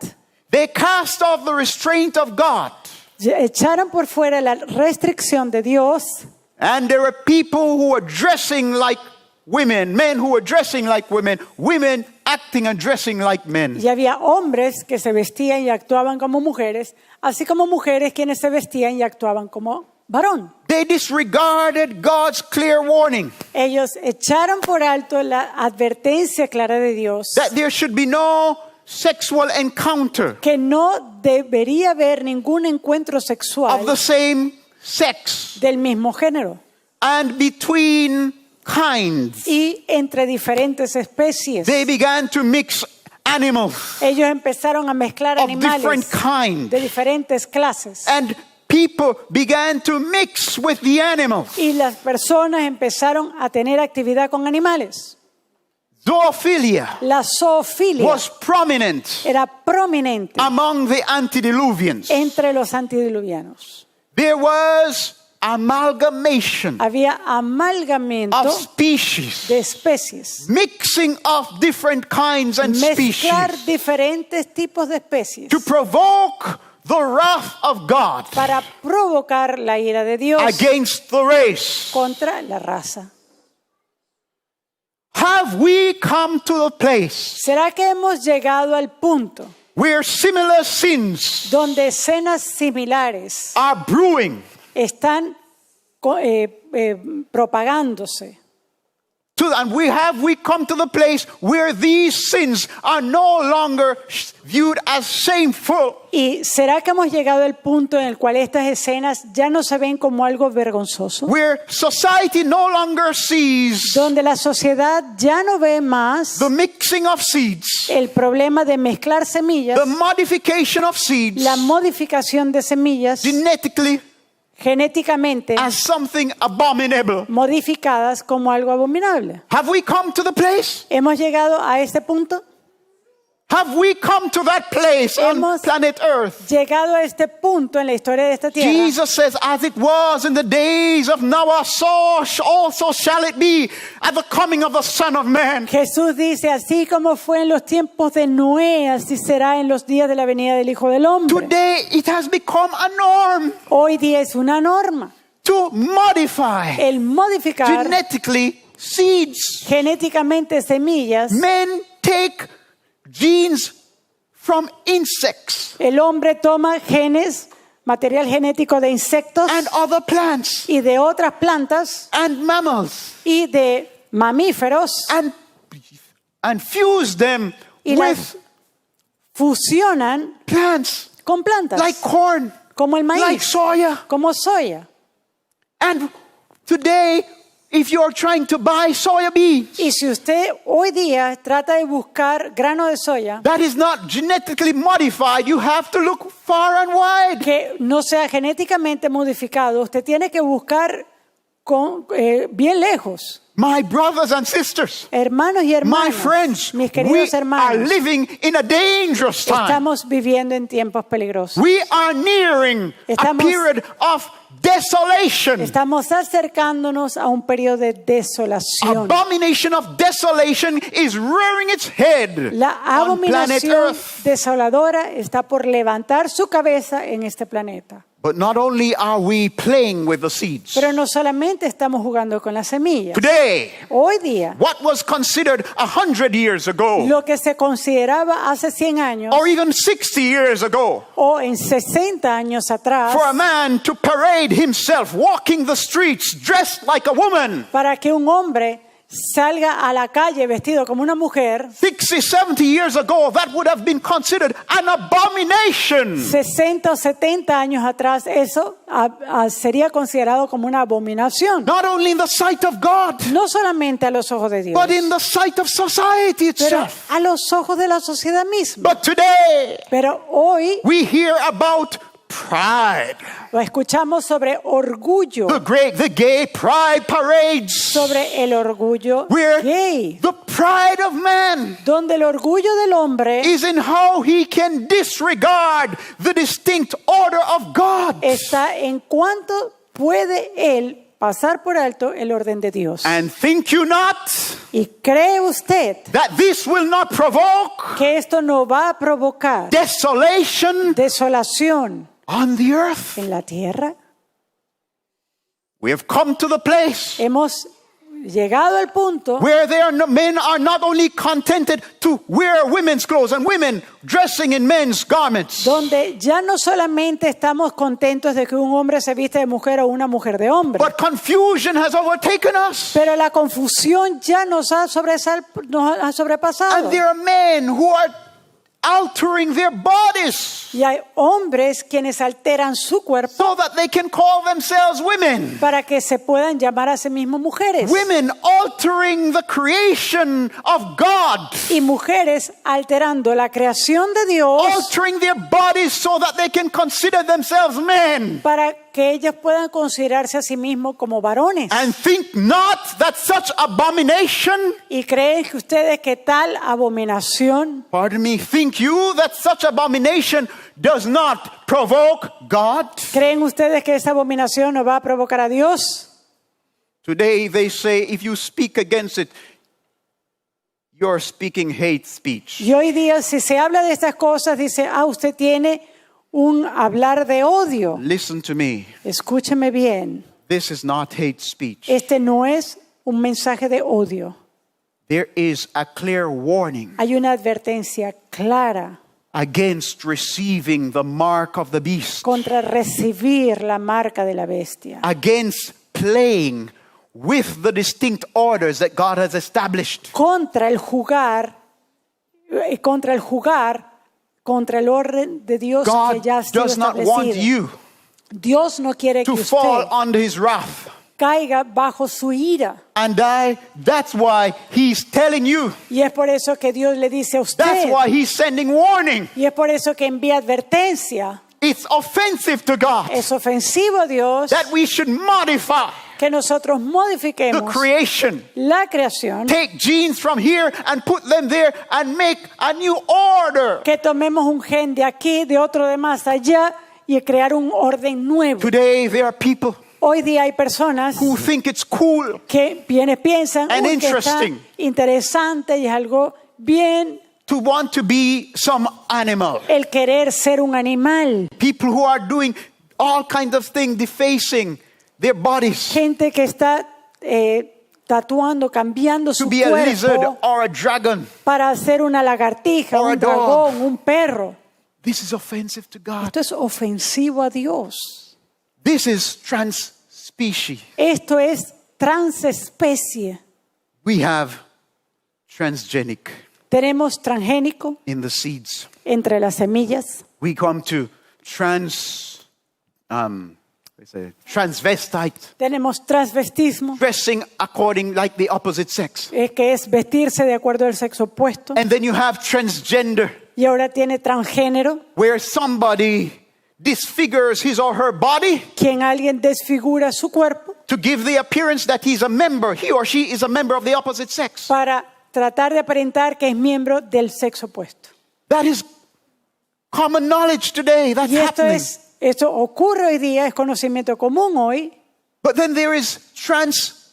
They cast off the restraint of God. Echaron por fuera la restricción de Dios, And there were people who were dressing like women, men who were dressing like women, women acting and dressing like men. y había hombres que se vestían y actuaban como mujeres, así como mujeres quienes se vestían y actuaban como varón. They disregarded God's clear warning Ellos echaron por alto la advertencia clara de Dios that there should be no sexual encounter que no debería haber ningún encuentro of sexual the same sex del mismo género and between kinds. y entre diferentes especies. They began to mix animals Ellos empezaron a mezclar of different animales kinds, de diferentes clases and people began to mix with the animals. y las personas empezaron a tener actividad con animales. Zoophilia La zoofilia was prominent era prominente among the antediluvians. entre los antediluvianos. There was amalgamation Había amalgamiento of species, de especies, mixing of different kinds and mezclar species diferentes tipos de especies to provoke the wrath of God para provocar la ira de Dios against the race. contra la raza. Have we come to a place ¿Será que hemos llegado al punto where similar sins donde escenas similares are brewing están propagándose? and we come to the place where these sins are no longer viewed as shameful? ¿Y será que hemos llegado al punto en el cual estas escenas ya no se ven como algo vergonzoso? Where society no longer sees Donde la sociedad ya no ve más the mixing of seeds, el problema de mezclar semillas, the modification of seeds la modificación de semillas genetically genéticamente as something abominable. modificadas como algo abominable. Have we come to the place? ¿Hemos llegado a este punto? Have we come to that place on Hemos planet Earth? llegado a este punto en la historia de esta tierra. Jesus says, as it was in the days of Noah, so also shall it be at the coming of the Son of Man. Jesús dice, así como fue en los tiempos de Noé, así será en los días de la venida del Hijo del Hombre. Today it has become a norm Hoy día es una norma to modify el modificar genetically seeds. genéticamente semillas. Men take genes from insects El hombre toma genes, material genético de insectos and other plants y de otras plantas and mammals y de mamíferos and fuse them y with las fusionan plants con plantas, like corn, como el maíz, like soya. como soya. And today, if you're trying to buy soya beans, Y si usted hoy día trata de buscar grano de soya that is not genetically modified, you have to look far and wide. que no sea genéticamente modificado, usted tiene que buscar bien lejos. My brothers and sisters, Hermanos y my hermanas, friends, mis we queridos are hermanos, living in a dangerous time. estamos viviendo en tiempos peligrosos. We are nearing a Estamos- period of desolation. Estamos acercándonos a un periodo de desolación. Abomination of desolation is rearing its head La on planet abominación Earth. desoladora está por levantar su cabeza en este planeta. But not only are we playing with the seeds. Pero no solamente estamos jugando con las semillas. Today, Hoy día, what was considered 100 years ago, lo que se consideraba hace 100 años or even 60 years ago, o en 60 años atrás, for a man to parade himself walking the streets dressed like a woman, para que un hombre salga a la calle vestido como una mujer, 60, 70 years ago, that would have been considered an abomination. 60 o 70 años atrás, eso sería considerado como una abominación. Not only in the sight of God, No solamente a los ojos de Dios, but in the sight of society pero itself. a los ojos de la sociedad misma. But today, Pero hoy we hear about pride. lo escuchamos sobre orgullo, The gay pride parades, sobre el orgullo where gay, the pride of man donde el orgullo del hombre is in how he can disregard the distinct order of God. está en cuanto puede él pasar por alto el orden de Dios. And think you not ¿Y cree usted that this will not provoke que esto no va a provocar desolation desolación on the earth? en la tierra? We have come to the place Hemos llegado al punto where men are not only contented to wear women's clothes and women dressing in men's garments, donde ya no solamente estamos contentos de que un hombre se viste de mujer o una mujer de hombre, but confusion has overtaken us. pero la confusión ya nos ha sobrepasado. And there are men who are altering their bodies Y hay hombres quienes alteran su cuerpo so that they can call themselves women. para que se puedan llamar a sí mismos mujeres. Women altering the creation of God, Y mujeres alterando la creación de Dios altering their bodies so that they can consider themselves men. para que ellos puedan considerarse a sí mismos como varones. And think not that such abomination, Y creen que ustedes que tal abominación, pardon me, think you that such abomination does not provoke God? ¿creen ustedes que esa abominación no va a provocar a Dios? Today they say if you speak against it, you're speaking hate speech. Y hoy día si se habla de estas cosas, dice, usted tiene un hablar de odio. Listen to me. Escúcheme bien, This is not hate speech. este no es un mensaje de odio. There is a clear warning Hay una advertencia clara against receiving the mark of the beast, contra recibir la marca de la bestia, against playing with the distinct orders that God has established. contra el jugar contra el orden de Dios que God ya ha sido does not want establecido. you Dios no quiere que to fall usted under his wrath. caiga bajo su ira. And that's why he's telling you. Y es por eso que Dios le dice a That's usted. why he's sending warning. Y es por eso que envía advertencia. It's offensive to God Es ofensivo a Dios that we should modify que nosotros the modifiquemos creation. la creación, Take genes from here and put them there and make a new order. que tomemos un gen de aquí, de otro de más allá y crear un orden nuevo. Today there are people Hoy día hay personas who think it's cool que piensan And que está interesting. interesante y es algo bien to want to be some animal. el querer ser un animal. People who are doing all kinds of things, defacing their bodies Gente que está tatuando, cambiando to su be a lizard cuerpo or a dragon. para ser una lagartija, Or a un dog. dragón, un perro. This is offensive to God. Esto es ofensivo a Dios. This is transspecies. Esto es transespecie. We have transgenic Tenemos transgénico in the seeds. entre las semillas. We come to transvestite, Tenemos transvestismo, dressing according like the opposite sex. que es vestirse de acuerdo al sexo opuesto. And then you have transgender, Y ahora tiene transgénero, where somebody disfigures his or her body quien alguien desfigura su cuerpo to give the appearance that he or she is a member of the opposite sex. para tratar de aparentar que es miembro del sexo opuesto. That is common knowledge today. That's Y happening. esto ocurre hoy día, es conocimiento común hoy, But then there is transspecies,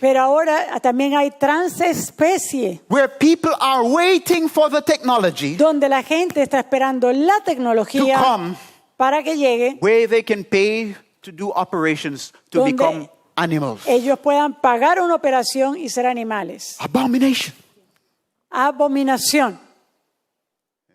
pero ahora también hay transespecie, where people are waiting for the technology donde la gente está esperando la to tecnología come, para que llegue, where they can pay to do operations to Donde become animals. ellos puedan pagar una operación y ser animales. Abomination. Abominación.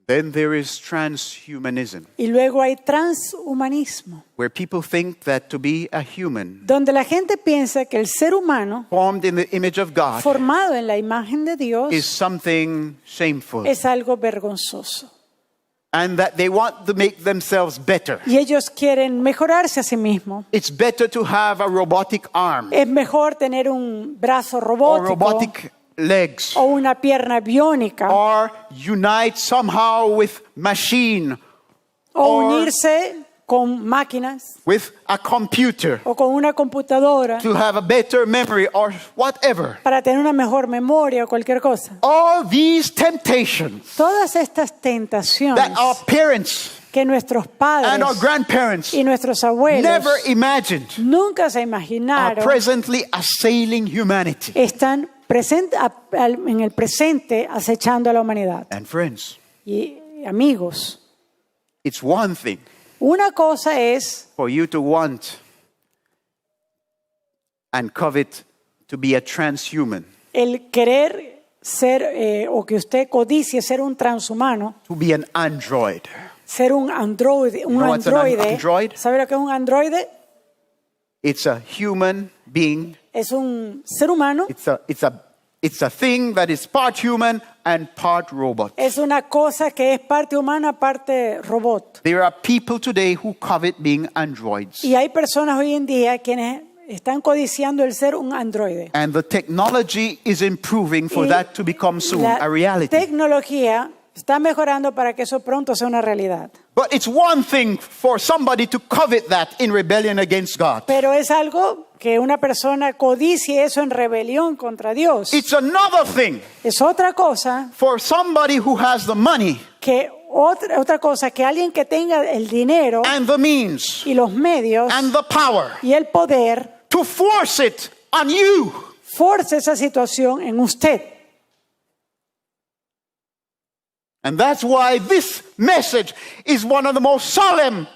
Then there is transhumanism, Y luego hay transhumanismo, where people think that to be a human, donde la gente piensa que el ser humano, formed in the image of God, formado en la imagen de Dios, is something shameful, es algo vergonzoso. and that they want to make themselves better. Y ellos quieren mejorarse a sí mismos. It's better to have a robotic arm Es mejor tener un brazo or robótico robotic legs, o una pierna biónica or unite somehow with machine, o or- unirse con máquinas with a computer, o con una computadora to have a better memory or whatever. para tener una mejor memoria o cualquier cosa. All these temptations Todas estas tentaciones that our parents que nuestros padres and our grandparents y nuestros abuelos never imagined nunca se are imaginaron presently assailing humanity. están en el presente acechando a la humanidad. And friends, Y amigos, it's one thing una cosa es for you to want and covet to be a transhuman, El querer ser, o que usted codicie ser un transhumano, to be an android. ser un androide, know what's an android? ¿Sabe lo que es un androide? It's a human being. Es un ser humano, It's a thing that is part human and part robot. es una cosa que es parte humana, parte robot. There are people today who covet being androids. Y hay personas hoy en día quienes están codiciando el ser un androide. And the technology is improving for Y that to become soon la a reality. tecnología está mejorando para que eso pronto sea una realidad. But it's one thing for somebody to covet that in rebellion against God. Pero es algo que una persona codicie eso en rebelión contra Dios. It's another thing Es otra cosa for somebody who has the money que otra cosa que alguien que tenga el dinero and the means y los medios and the power y el poder to force it on you. force esa situación en usted. And that's why this message is one of the most solemn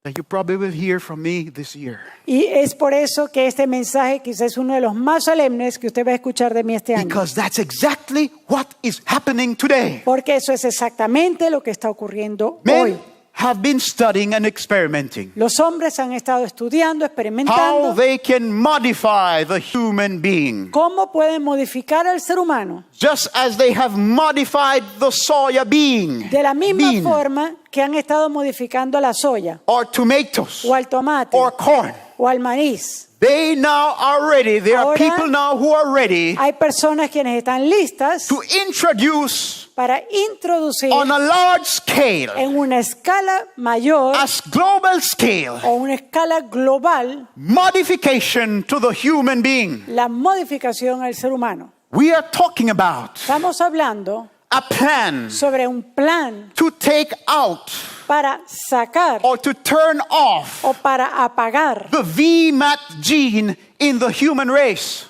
that you probably will hear from me this year. Y es por eso que este mensaje quizás es uno de los más solemnes que usted va a escuchar de mí este año. Because that's exactly what is happening today. Porque eso es exactamente lo que está ocurriendo hoy. Men have been studying and experimenting Los hombres han estado estudiando, how experimentando they can modify the human being. cómo pueden modificar al ser humano. Just as they have modified the soya bean, De la misma bean forma que han estado modificando a la soya, or tomatoes, o al tomate, or corn. o al maíz. They now are ready. There are Ahora people now who are ready Hay personas quienes están listas to introduce para introducir on a large scale, en una escala mayor as global scale, o una escala global modification to the human being. la modificación al ser humano. We are talking about Estamos hablando a plan sobre un plan to take out para sacar or to turn off o para apagar the VMAT gene in the human race.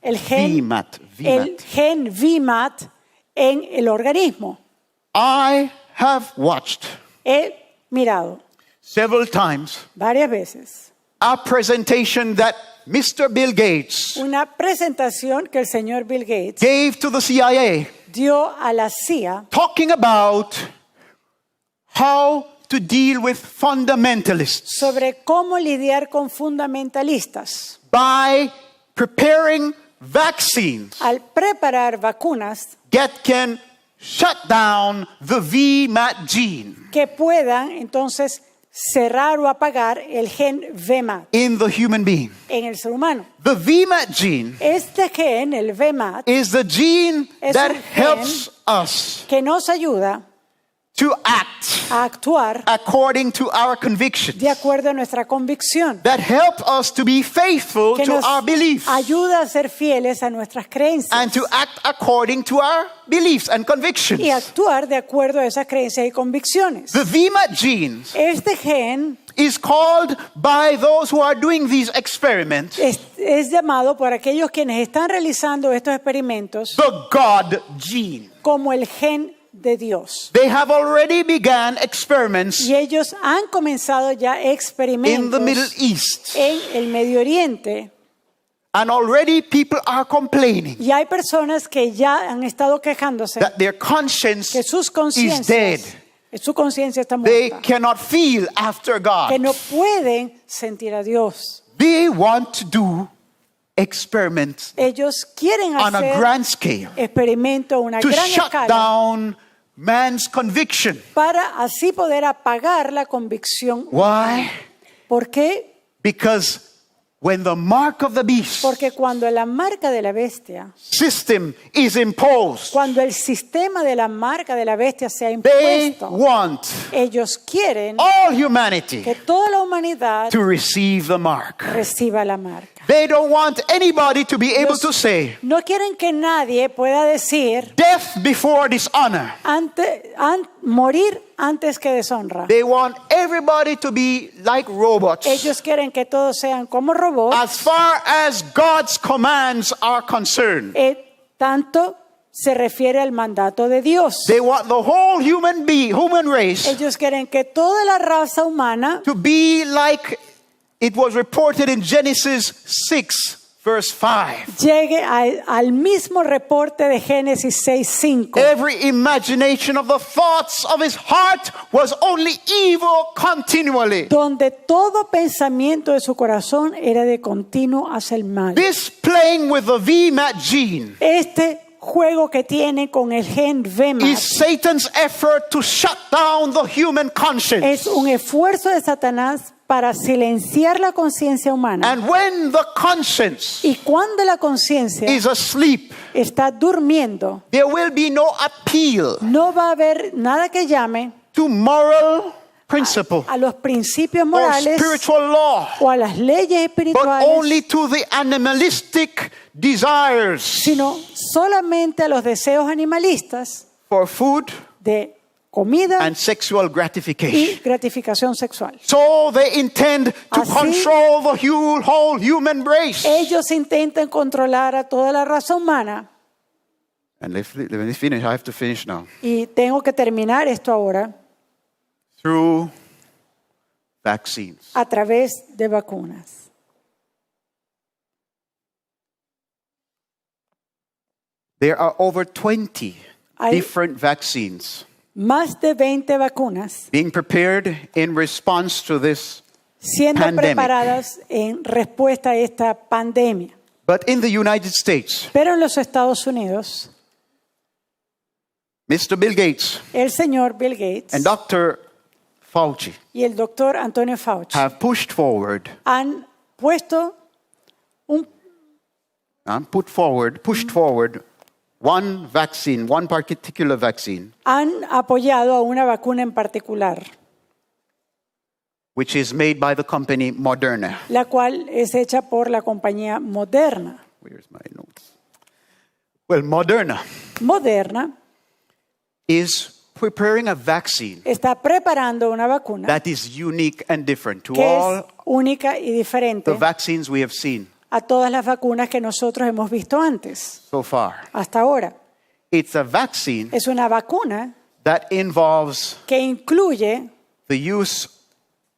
el gen VMAT en el organismo. I have watched He mirado several times varias veces a presentation that Mr. Bill Gates una presentación que el señor Bill Gates gave to the CIA dio a la CIA talking about how to deal with fundamentalists sobre cómo lidiar con fundamentalistas by preparing vaccines al preparar vacunas that can shut down the VMAT gene que puedan entonces cerrar o apagar el gen VMAT in the human being. en el ser humano. The VMAT gene Este gen, el VMAT, is the gene Es that un gen helps us que nos ayuda to act a actuar according to our convictions, de acuerdo a nuestra convicción, that help us to be faithful que to nos our beliefs ayuda a ser fieles a nuestras creencias and to act according to our beliefs and convictions. y actuar de acuerdo a esas creencias y convicciones. The VMAT gene Este gen is called by those who are doing these experiments es llamado por aquellos quienes están realizando estos experimentos the God gene. como el gen de Dios. They have already begun experiments Y ellos han comenzado ya in the experimentos Middle East, en el Medio Oriente and already people are complaining y hay personas que ya han estado quejándose that their conscience que sus is dead. conciencias, su conciencia está They muerta, cannot feel after God. que no pueden sentir a Dios. They want to do experiments Ellos quieren on a hacer grand scale experimentos a una to gran shut escala down man's conviction. para así poder apagar la convicción. Why? ¿Por qué? Because when the mark of the beast Porque cuando la marca de la bestia, system is imposed, cuando el sistema de la marca de la bestia sea they impuesto, want ellos quieren all humanity que toda la humanidad to receive the mark. reciba la marca. They don't want anybody to be able to say, No quieren que nadie pueda decir death before dishonor. morir antes que deshonra. They want everybody to be like robots. Ellos quieren que todos sean como robots, As far as God's commands are concerned, tanto se refiere al mandato de Dios. they want the whole human race Ellos quieren que toda la raza humana to be like it was reported in Genesis 6, verse 5. llegue al mismo reporte de Génesis 6:5. Every imagination of the thoughts of his heart was only evil continually. Donde todo pensamiento de su corazón era de continuo hacia el mal. This playing with the VMAT gene Este juego que tiene con el gen is VMAT Satan's effort to shut down the human conscience. es un esfuerzo de Satanás para silenciar la conciencia humana. And when the conscience Y cuando la conciencia is asleep, está durmiendo, there will be no appeal no va a haber nada que llame to moral principle a los principios or morales spiritual law, o a las leyes but espirituales, only to the animalistic desires sino solamente a los deseos animalistas for food de comida and sexual y gratification. gratificación sexual. So they intend to Así- control the whole human race. Ellos intentan controlar a toda la raza humana. And let me finish. I have to finish now. Y tengo que terminar esto ahora Through vaccines. a través de vacunas. There are over 20 Hay- different vaccines Más de 20 vacunas being prepared in response to this. siendo Pandemic. preparadas en respuesta a esta pandemia. But in the United States, Pero en los Estados Unidos, Mr. Bill Gates el señor Bill Gates and Dr. Fauci y el doctor Antonio Fauci have pushed forward, han puesto pushed forward one vaccine, one particular vaccine, han apoyado a una vacuna en particular, which is made by the company Moderna. la cual es hecha por la compañía Moderna. Where's my notes? Well, Moderna Moderna is preparing a vaccine está preparando una vacuna that is unique and different to que es all única y the diferente vaccines we have seen a todas las vacunas que nosotros hemos visto antes, so far. hasta ahora. It's a vaccine Es una vacuna that involves que incluye the use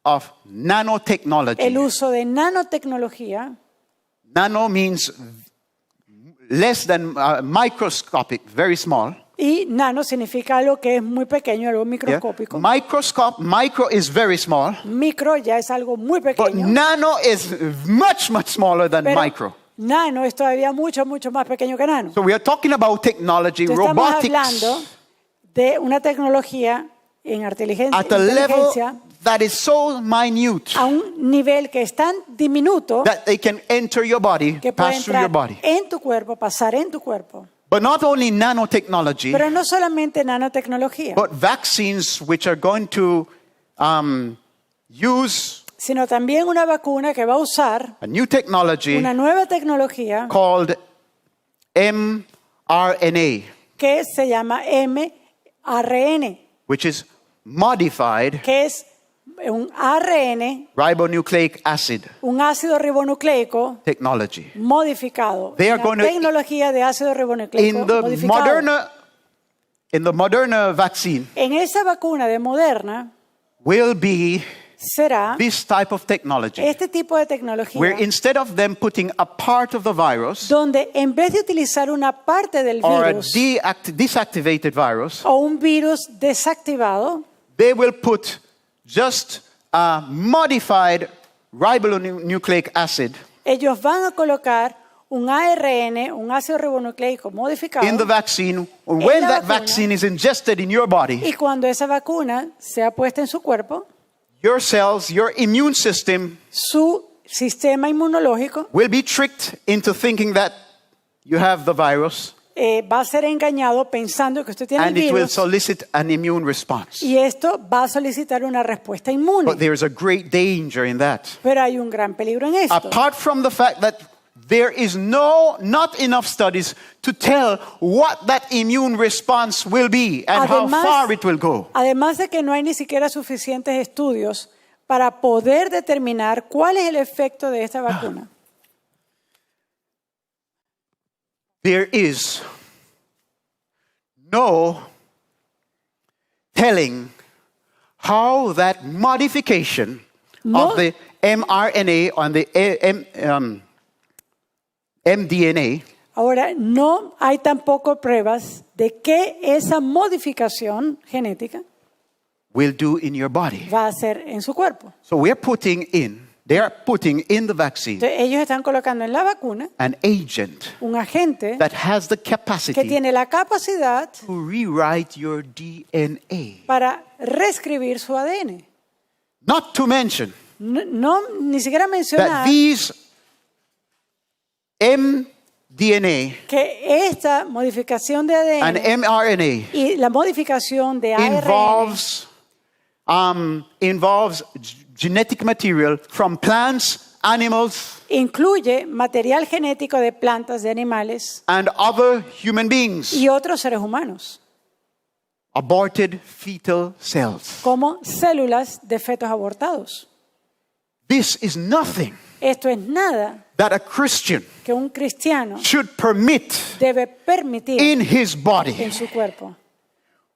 of nanotechnology. el uso de nanotecnología. Nano means less than microscopic, very small. Y nano significa algo que es muy pequeño, algo Yeah? microscópico. Micro is very small, Micro ya es algo muy but pequeño. nano is much smaller than Pero micro. nano es todavía mucho más pequeño que nano. So we are talking about technology, Entonces, estamos robotics, hablando de una tecnología en inteligencia at a level that is so minute a un nivel que es tan diminuto that they can enter your body, que puede pass through your entrar body. en tu cuerpo, pasar en tu cuerpo. But not only nanotechnology, Pero no solamente nanotecnología, but vaccines which are going to use sino también una vacuna que va a usar a new technology una nueva tecnología called mRNA, que se llama mRNA, which is modified que es un ARN, ribonucleic acid un ácido ribonucleico technology. modificado. They are Una going to- tecnología de ácido ribonucleico In the modificado. Moderna vaccine En esa vacuna de Moderna will be será this type of technology, este tipo de tecnología where instead of them putting a part of the virus donde en vez de utilizar una parte del or a virus deactivated virus, o un virus desactivado, they will put just a modified ribonucleic acid ellos van a colocar un ARN, un ácido ribonucleico modificado, in the vaccine. When la that vacuna. vaccine is ingested in your body, y cuando esa vacuna sea puesta en su cuerpo, your cells, your immune system su sistema inmunológico will be tricked into thinking that you have the virus, va a ser engañado pensando que usted tiene el and it will virus solicit an immune response. y esto va a solicitar una respuesta inmune. But there is a great danger in that. Pero hay un gran peligro en esto. Apart from the fact that there is not enough studies to tell what that immune response will be and how far it will go. Además de que no hay ni siquiera suficientes estudios para poder determinar cuál es el efecto de esta vacuna. There is no telling how that modification No. of the mRNA and the mDNA Ahora, no hay tampoco pruebas de que esa modificación genética will do in your body. va a hacer en su cuerpo. So they are putting in the vaccine Entonces, ellos están colocando en la vacuna an agent un agente that has the que capacity tiene la capacidad to rewrite your DNA. para reescribir su ADN. Not to mention Ni siquiera that mencionar these mDNA que esta modificación de and ADN mRNA y la modificación de ARN involves genetic material from plants, animals, incluye material genético de plantas, de animales and other human beings, y otros seres humanos, aborted fetal cells. como células de fetos abortados. This is nothing Esto es nada that a Christian que un cristiano should permit debe permitir in his body. en su cuerpo.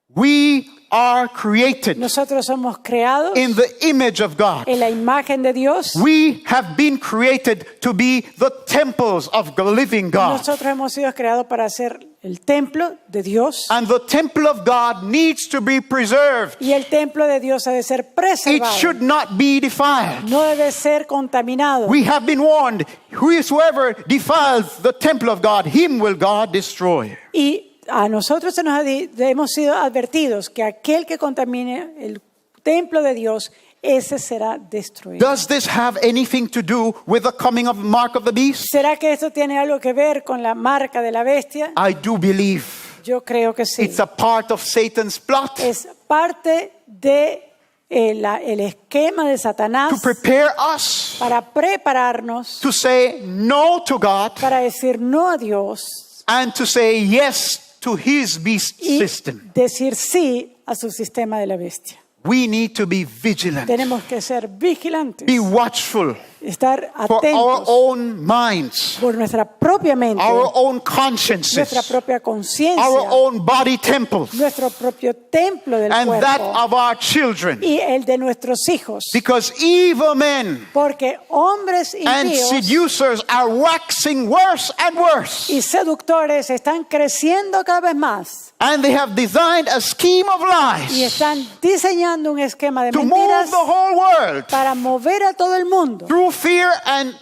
We are created Nosotros somos creados in the image of God. en la imagen de Dios. We have been created to be the temples of the living God. Nosotros hemos sido creados para ser el templo de Dios. And the temple of God needs to be preserved. Y el templo de Dios ha de ser It preservado. should not be defiled. No debe ser contaminado. We have been warned, whosoever defiles the temple of God, him will God destroy. Y a nosotros hemos sido advertidos que aquel que contamine el templo de Dios, ese será destruido. Does this have anything to do with the coming of the mark of the beast? ¿Será que esto tiene algo que ver con la marca de la bestia? I do believe Yo creo que sí. it's a part of Satan's plot Es parte de el esquema de Satanás to prepare us para prepararnos to say no to God para decir no a Dios and to say yes to his beast y system. decir sí a su sistema de la bestia. We need to be vigilant, Tenemos que ser vigilantes, be watchful estar for our atentos own minds, por nuestra propia mente, our own nuestra consciences, propia conciencia, our own body temples, nuestro propio templo del and that cuerpo of our children. y el de nuestros hijos. Because evil men Porque hombres and impíos seducers are waxing worse and worse. y seductores están creciendo cada vez más And they have designed a scheme of y lies están diseñando un esquema de to move mentiras the whole world para mover a todo el mundo through fear and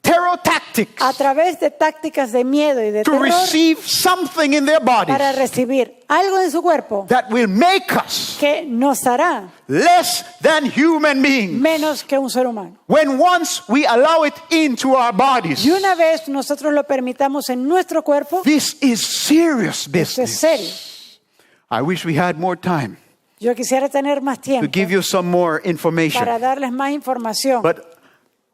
terror tactics a través de tácticas de miedo y de to terror receive something in their para bodies recibir algo en su cuerpo that will make us que nos hará less than human beings. menos que un ser humano. When once we allow it into our bodies, Y una vez nosotros lo permitamos en nuestro cuerpo, this is serious eso es business. serio. I wish we had more time Yo quisiera tener más to tiempo give you some more para information. darles más información, But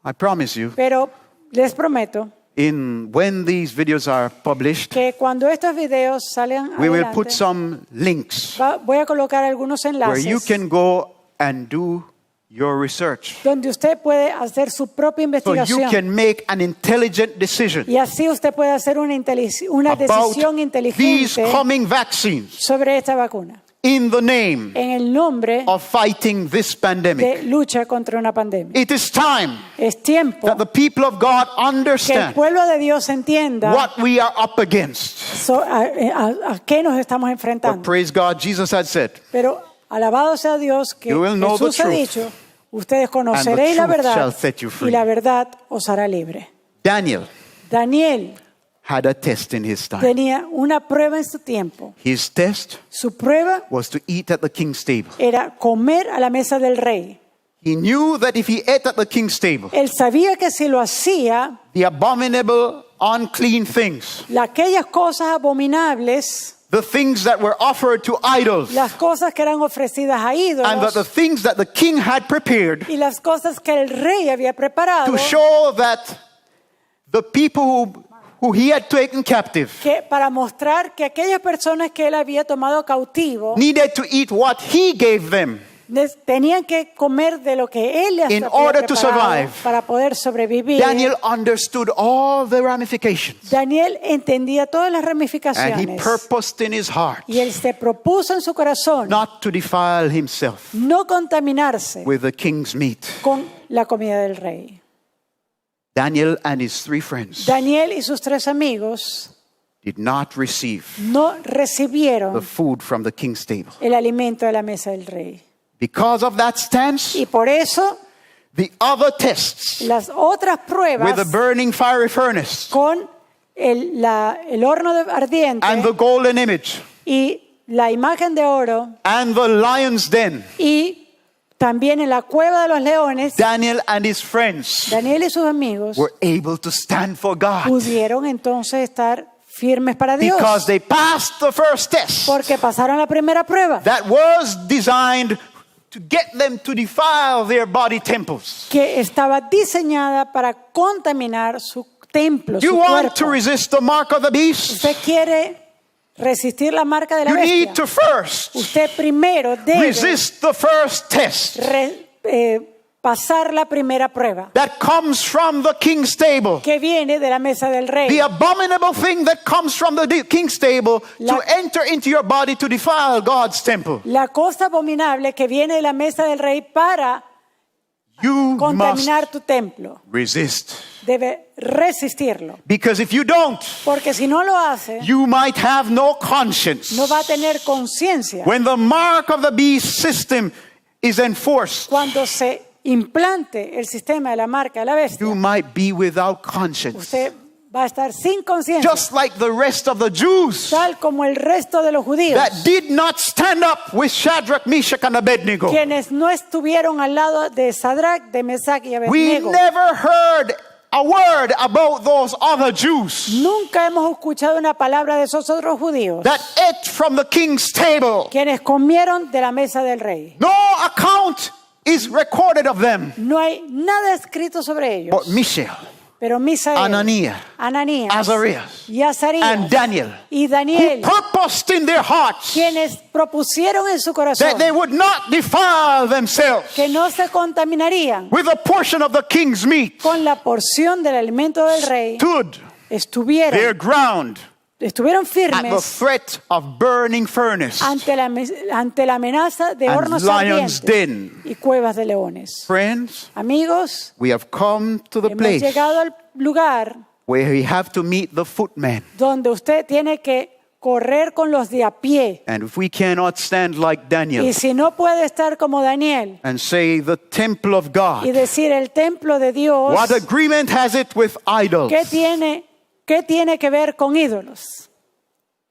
I promise you, pero les prometo when these videos are published, que cuando estos videos salgan we will put adelante, some links voy a colocar algunos where you enlaces can go and do your research. donde usted puede hacer su propia So you investigación can make an intelligent decision y así usted puede hacer una about decisión these inteligente coming vaccines sobre esta vacuna in the name en el nombre of fighting this pandemic. de lucha contra una pandemia. It is time Es tiempo that the people of God que el understand pueblo de Dios entienda what we are up against. a qué nos estamos But enfrentando. praise God, Jesus had said, Pero alabado sea Dios que You will know Jesús the ha truth, dicho, ustedes and conoceréis the la truth verdad shall set you free. y la verdad os hará libre. Daniel Daniel had a test in his time. tenía una prueba en su tiempo. His test Su prueba was to eat at the king's table. era comer a la mesa del rey. He knew that if he ate at the king's table, Él sabía que si lo hacía, the abominable, unclean things, aquellas cosas abominables, the things that were offered to idols, las cosas que eran ofrecidas a and that the ídolos things that the king had prepared y las cosas que el rey había preparado, to show that the people who he had taken captive que para mostrar que aquellas personas que él había tomado cautivo needed to eat what he gave them Tenían que comer de lo que él les In había order to preparado survive. para poder sobrevivir. Daniel understood all the ramifications. Daniel entendía todas las And he ramificaciones. purposed in his heart Y él se propuso en su corazón not to defile himself no contaminarse with the king's meat. con la comida del rey. Daniel and his 3 friends Daniel y sus 3 amigos did not receive no the recibieron food from the king's table. el alimento de la mesa del rey. Because of that stance, Y por eso the other tests las otras with pruebas the burning fiery furnace con el horno ardiente and the golden image y la imagen de oro and the lion's den, y también en la cueva de los leones, Daniel and his friends Daniel y sus amigos were able to stand for God pudieron entonces estar firmes para Dios because they passed the first test porque pasaron la primera prueba that was designed to get them to defile their body temples. que estaba diseñada para contaminar su templo, You su want to cuerpo. resist the mark of the beast? Usted quiere resistir la marca de la You need bestia. to first Usted primero debe resist the first test pasar la primera prueba that comes from the king's table. que viene de la mesa del rey. The abominable thing that comes from the king's table to enter into your body to defile God's temple. La cosa abominable que viene de la mesa del rey para You must contaminar tu templo. resist. Debe resistirlo. Because if you don't, Porque si no lo hace, you might have no conscience. no va a tener conciencia. When the mark of the beast system is enforced, Cuando se implante el sistema de la marca de la bestia, you might be without conscience. usted va a estar sin conciencia, Just like the rest of the Jews tal como el resto de los judíos, that did not stand up with Shadrach, Meshach, and Abednego. quienes no estuvieron al lado de Sadrach, de Mesach y We Abednego. never heard a word about those other Jews Nunca hemos escuchado una palabra de esos otros judíos, that ate from the king's table. quienes comieron de la mesa del rey. No account is recorded of them. No hay nada escrito sobre ellos. But Mishael, Pero Misael, Ananías, Ananías, Azarias, y Azarías and Daniel, y who Daniel, purposed in their hearts quienes propusieron en su corazón that they would not defile themselves que no se contaminarían with a portion of the king's meat, con la porción del alimento del rey, stood their estuvieron ground estuvieron at the firmes threat of burning furnace. ante la amenaza de And hornos lion's ardientes den. y cuevas de leones. Friends, Amigos, we have come to the hemos place llegado al lugar where we have to meet the footman. donde usted tiene que correr con los de a pie. And if we cannot stand like Daniel Y si no puede estar como Daniel and say the temple of y God, decir el templo de Dios, what agreement has it with idols? ¿qué tiene que ver con ídolos?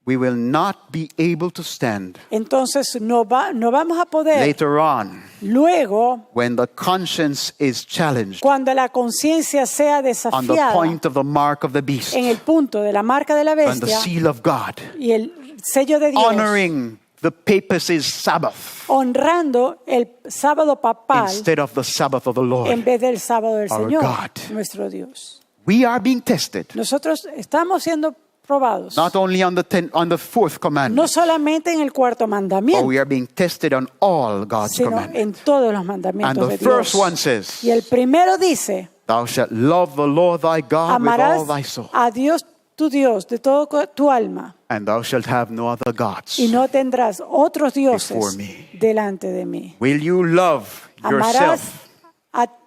We will not be able to stand Entonces no vamos a poder later on luego, when the conscience is challenged cuando la conciencia sea on the desafiada point of the mark of the beast en el punto de la marca de la and the bestia seal of God, y el sello de Dios, honoring the papacy's Sabbath honrando el sábado papal instead of the Sabbath of the Lord. en vez del sábado del Our Señor, God. nuestro Dios. We are being tested, Nosotros estamos siendo probados, not only on the fourth no commandment, solamente en el cuarto but mandamiento, we are being tested on all God's sino commandments. en todos los And mandamientos the de Dios. first one says, Y el primero dice, thou shalt love the Lord thy God with amarás all thy soul, a Dios tu Dios de todo tu alma and thou shalt have no other gods. y no tendrás otros dioses Before me. delante de mí. Will you love Amarás yourself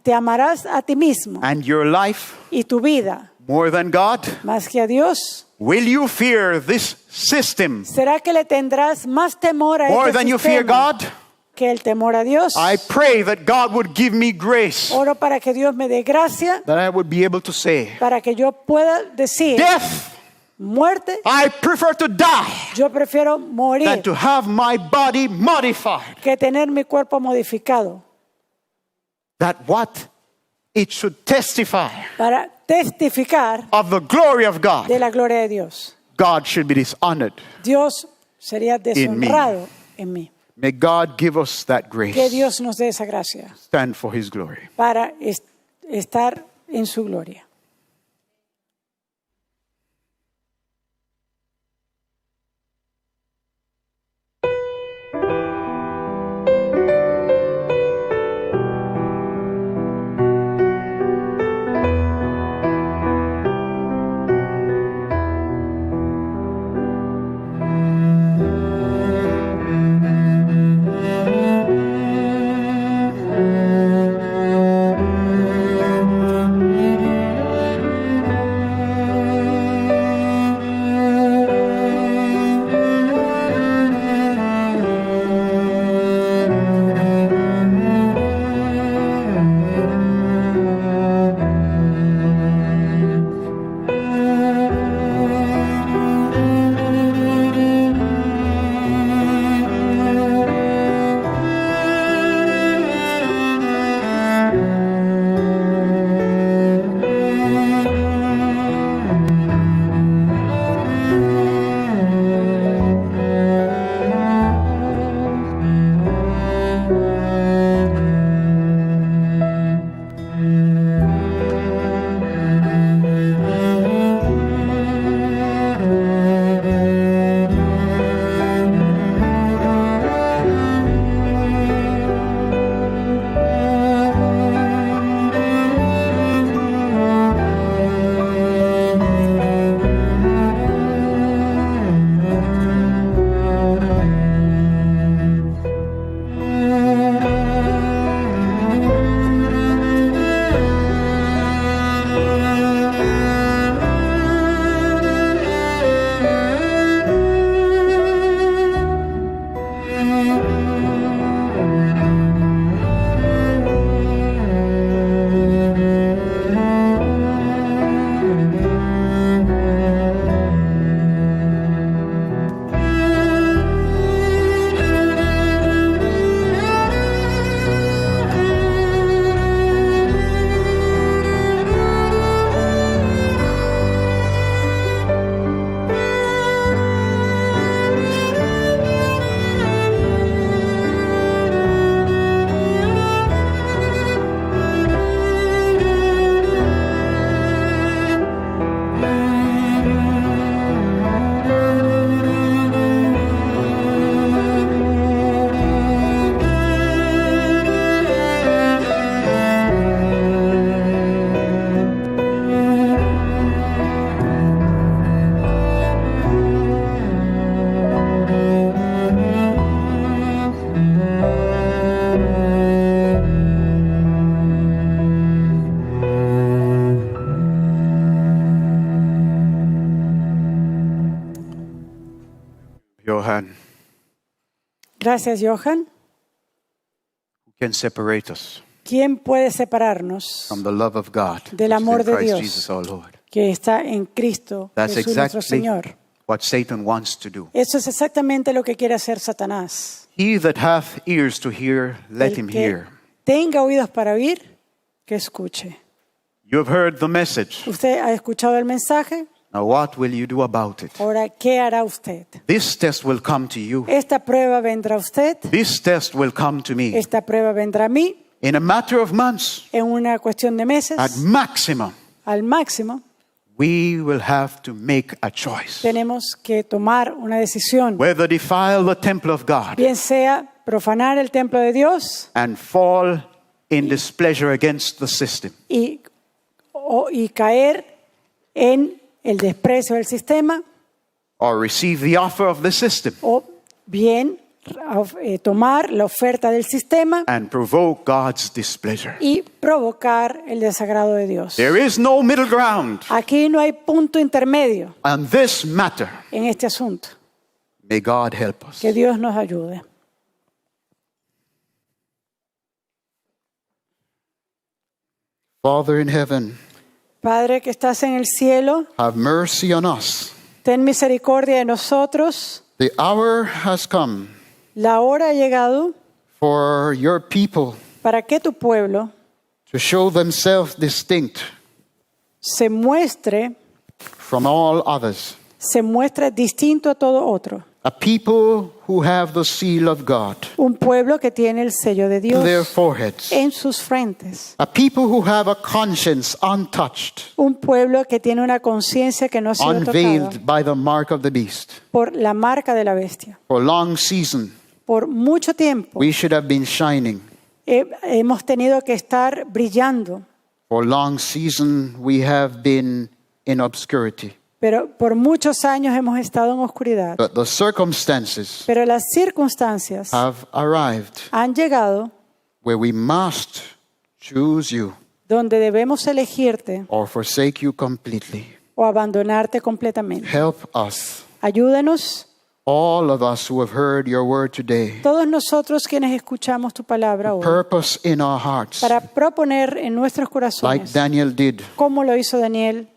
te amarás a ti mismo and your life y tu vida more than God? más que a Dios. Will you fear this system ¿Será que le tendrás más temor a more este than you fear sistema God? que el temor a Dios? I pray that God would give me grace, Oro para que Dios me dé gracia, that I would be able to say, para que yo pueda decir, death, muerte, I prefer to die yo prefiero than morir to have my body modified. que tener mi cuerpo modificado, That what it should testify para testificar of the glory of God, de la gloria de Dios. God should be dishonored. Dios sería deshonrado en mí. May God give us that Que grace. Dios nos dé esa gracia Stand for His glory. para estar en su gloria. Gracias, Johan. Who can separate us ¿Quién puede separarnos from the love of God del which is amor in de Christ Dios Jesus our Lord? que está en Cristo That's Jesús nuestro exactly Señor? what Satan wants to do. Eso es exactamente lo que quiere hacer Satanás. He that hath ears to hear, let El him que hear. tenga oídos para oír, que escuche. You have heard the message. ¿Usted ha escuchado el mensaje? Now what will you do about it? Ahora, ¿qué hará usted? This test will come to you. Esta prueba vendrá a usted, This test will come to me. esta prueba vendrá a mí In a matter of months, en una cuestión de meses, at maximum, al máximo. we will have to make a choice. Tenemos que tomar una decisión, Whether defile the temple of God bien sea profanar el templo de Dios and fall in displeasure against the system, y caer en el desprecio del sistema, or receive the offer of the system o bien tomar la oferta del sistema and provoke God's displeasure. y provocar el desagrado de Dios. There is no middle ground Aquí no hay punto intermedio on this matter. en este asunto. May God help us. Que Dios nos ayude. Father in heaven, Padre que estás en el cielo, have mercy on us. ten misericordia de nosotros. The hour has come La hora ha llegado for your people para que tu pueblo to show themselves distinct se muestre from all others. Distinto a todo otro. A people who have the seal of God Un pueblo que tiene el sello de in their Dios foreheads. en sus frentes. A people who have a conscience untouched, Un pueblo que tiene una conciencia que no ha sido tocada unveiled by the mark of the beast. por la marca de la bestia. For long season, Por mucho tiempo we should have been shining. hemos tenido que estar brillando, For long season, we have been in obscurity. pero por muchos años hemos estado en oscuridad. But the circumstances Pero las circunstancias have arrived han llegado where we must choose you donde debemos elegirte or forsake you completely. o abandonarte completamente. Help us, Ayúdanos, all of us who have heard your word today, todos nosotros quienes escuchamos tu palabra hoy, purpose in our hearts, para proponer en nuestros like corazones, Daniel did, como lo hizo Daniel,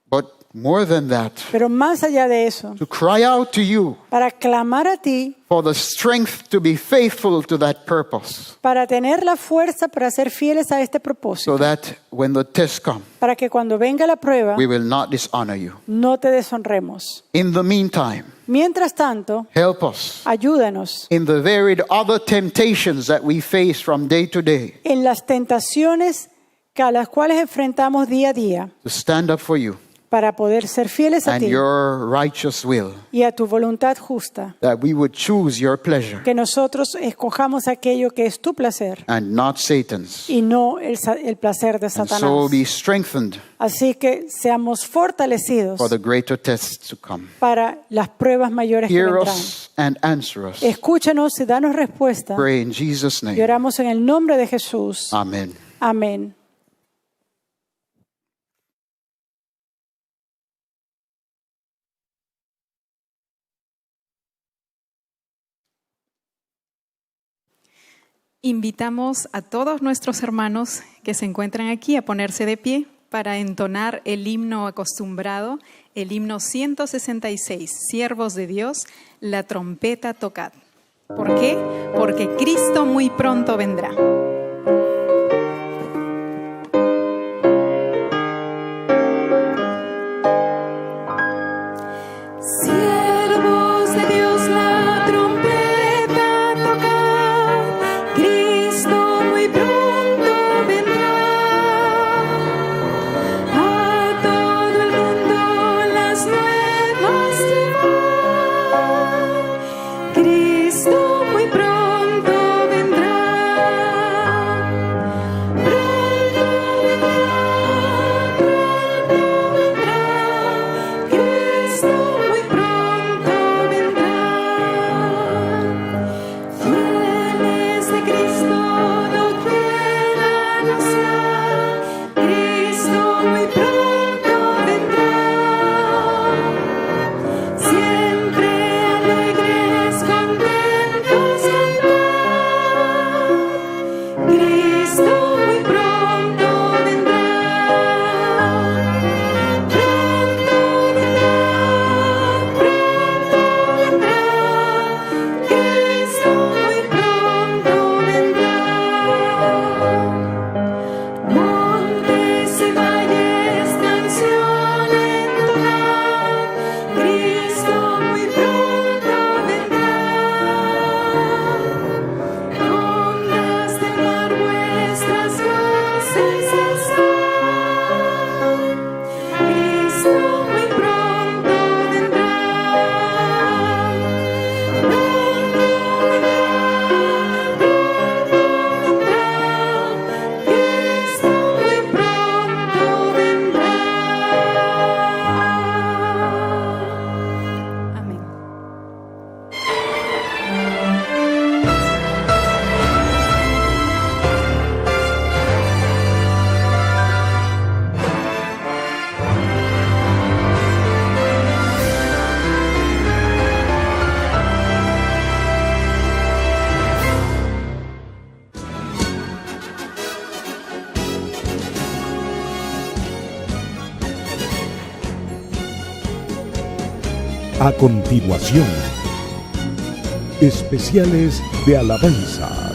but more than that, pero más allá de eso, to cry out to you para clamar a ti, for the strength to be faithful to that purpose, para tener la fuerza para ser fieles a este so propósito, that when the tests come, para que cuando venga la prueba we will not dishonor you. no te deshonremos. In the meantime, Mientras tanto, help us ayúdanos in the varied other temptations that we face from day to day en las tentaciones a las cuales enfrentamos día a día to stand up for you para poder ser fieles a and ti your righteous will, y a tu voluntad justa, that we would choose your pleasure que nosotros escojamos aquello que es tu placer and not Satan's, y no el placer de and Satanás. so be strengthened Así que seamos fortalecidos for the greater tests to come. para las pruebas mayores que Hear vendrán. us and answer us. Escúchanos y danos respuesta. Pray in Jesus' Y name. oramos en el nombre de Jesús. Amen. Amén. Invitamos a todos nuestros hermanos que se encuentran aquí a ponerse de pie para entonar el himno acostumbrado, el himno 166, Siervos de Dios, la trompeta tocad. ¿Por qué? Porque Cristo muy pronto vendrá. Siervos de Dios, la trompeta tocad, Cristo muy pronto vendrá. A todo el mundo las nuevas llevar, Cristo muy pronto vendrá. A continuación, especiales de alabanza.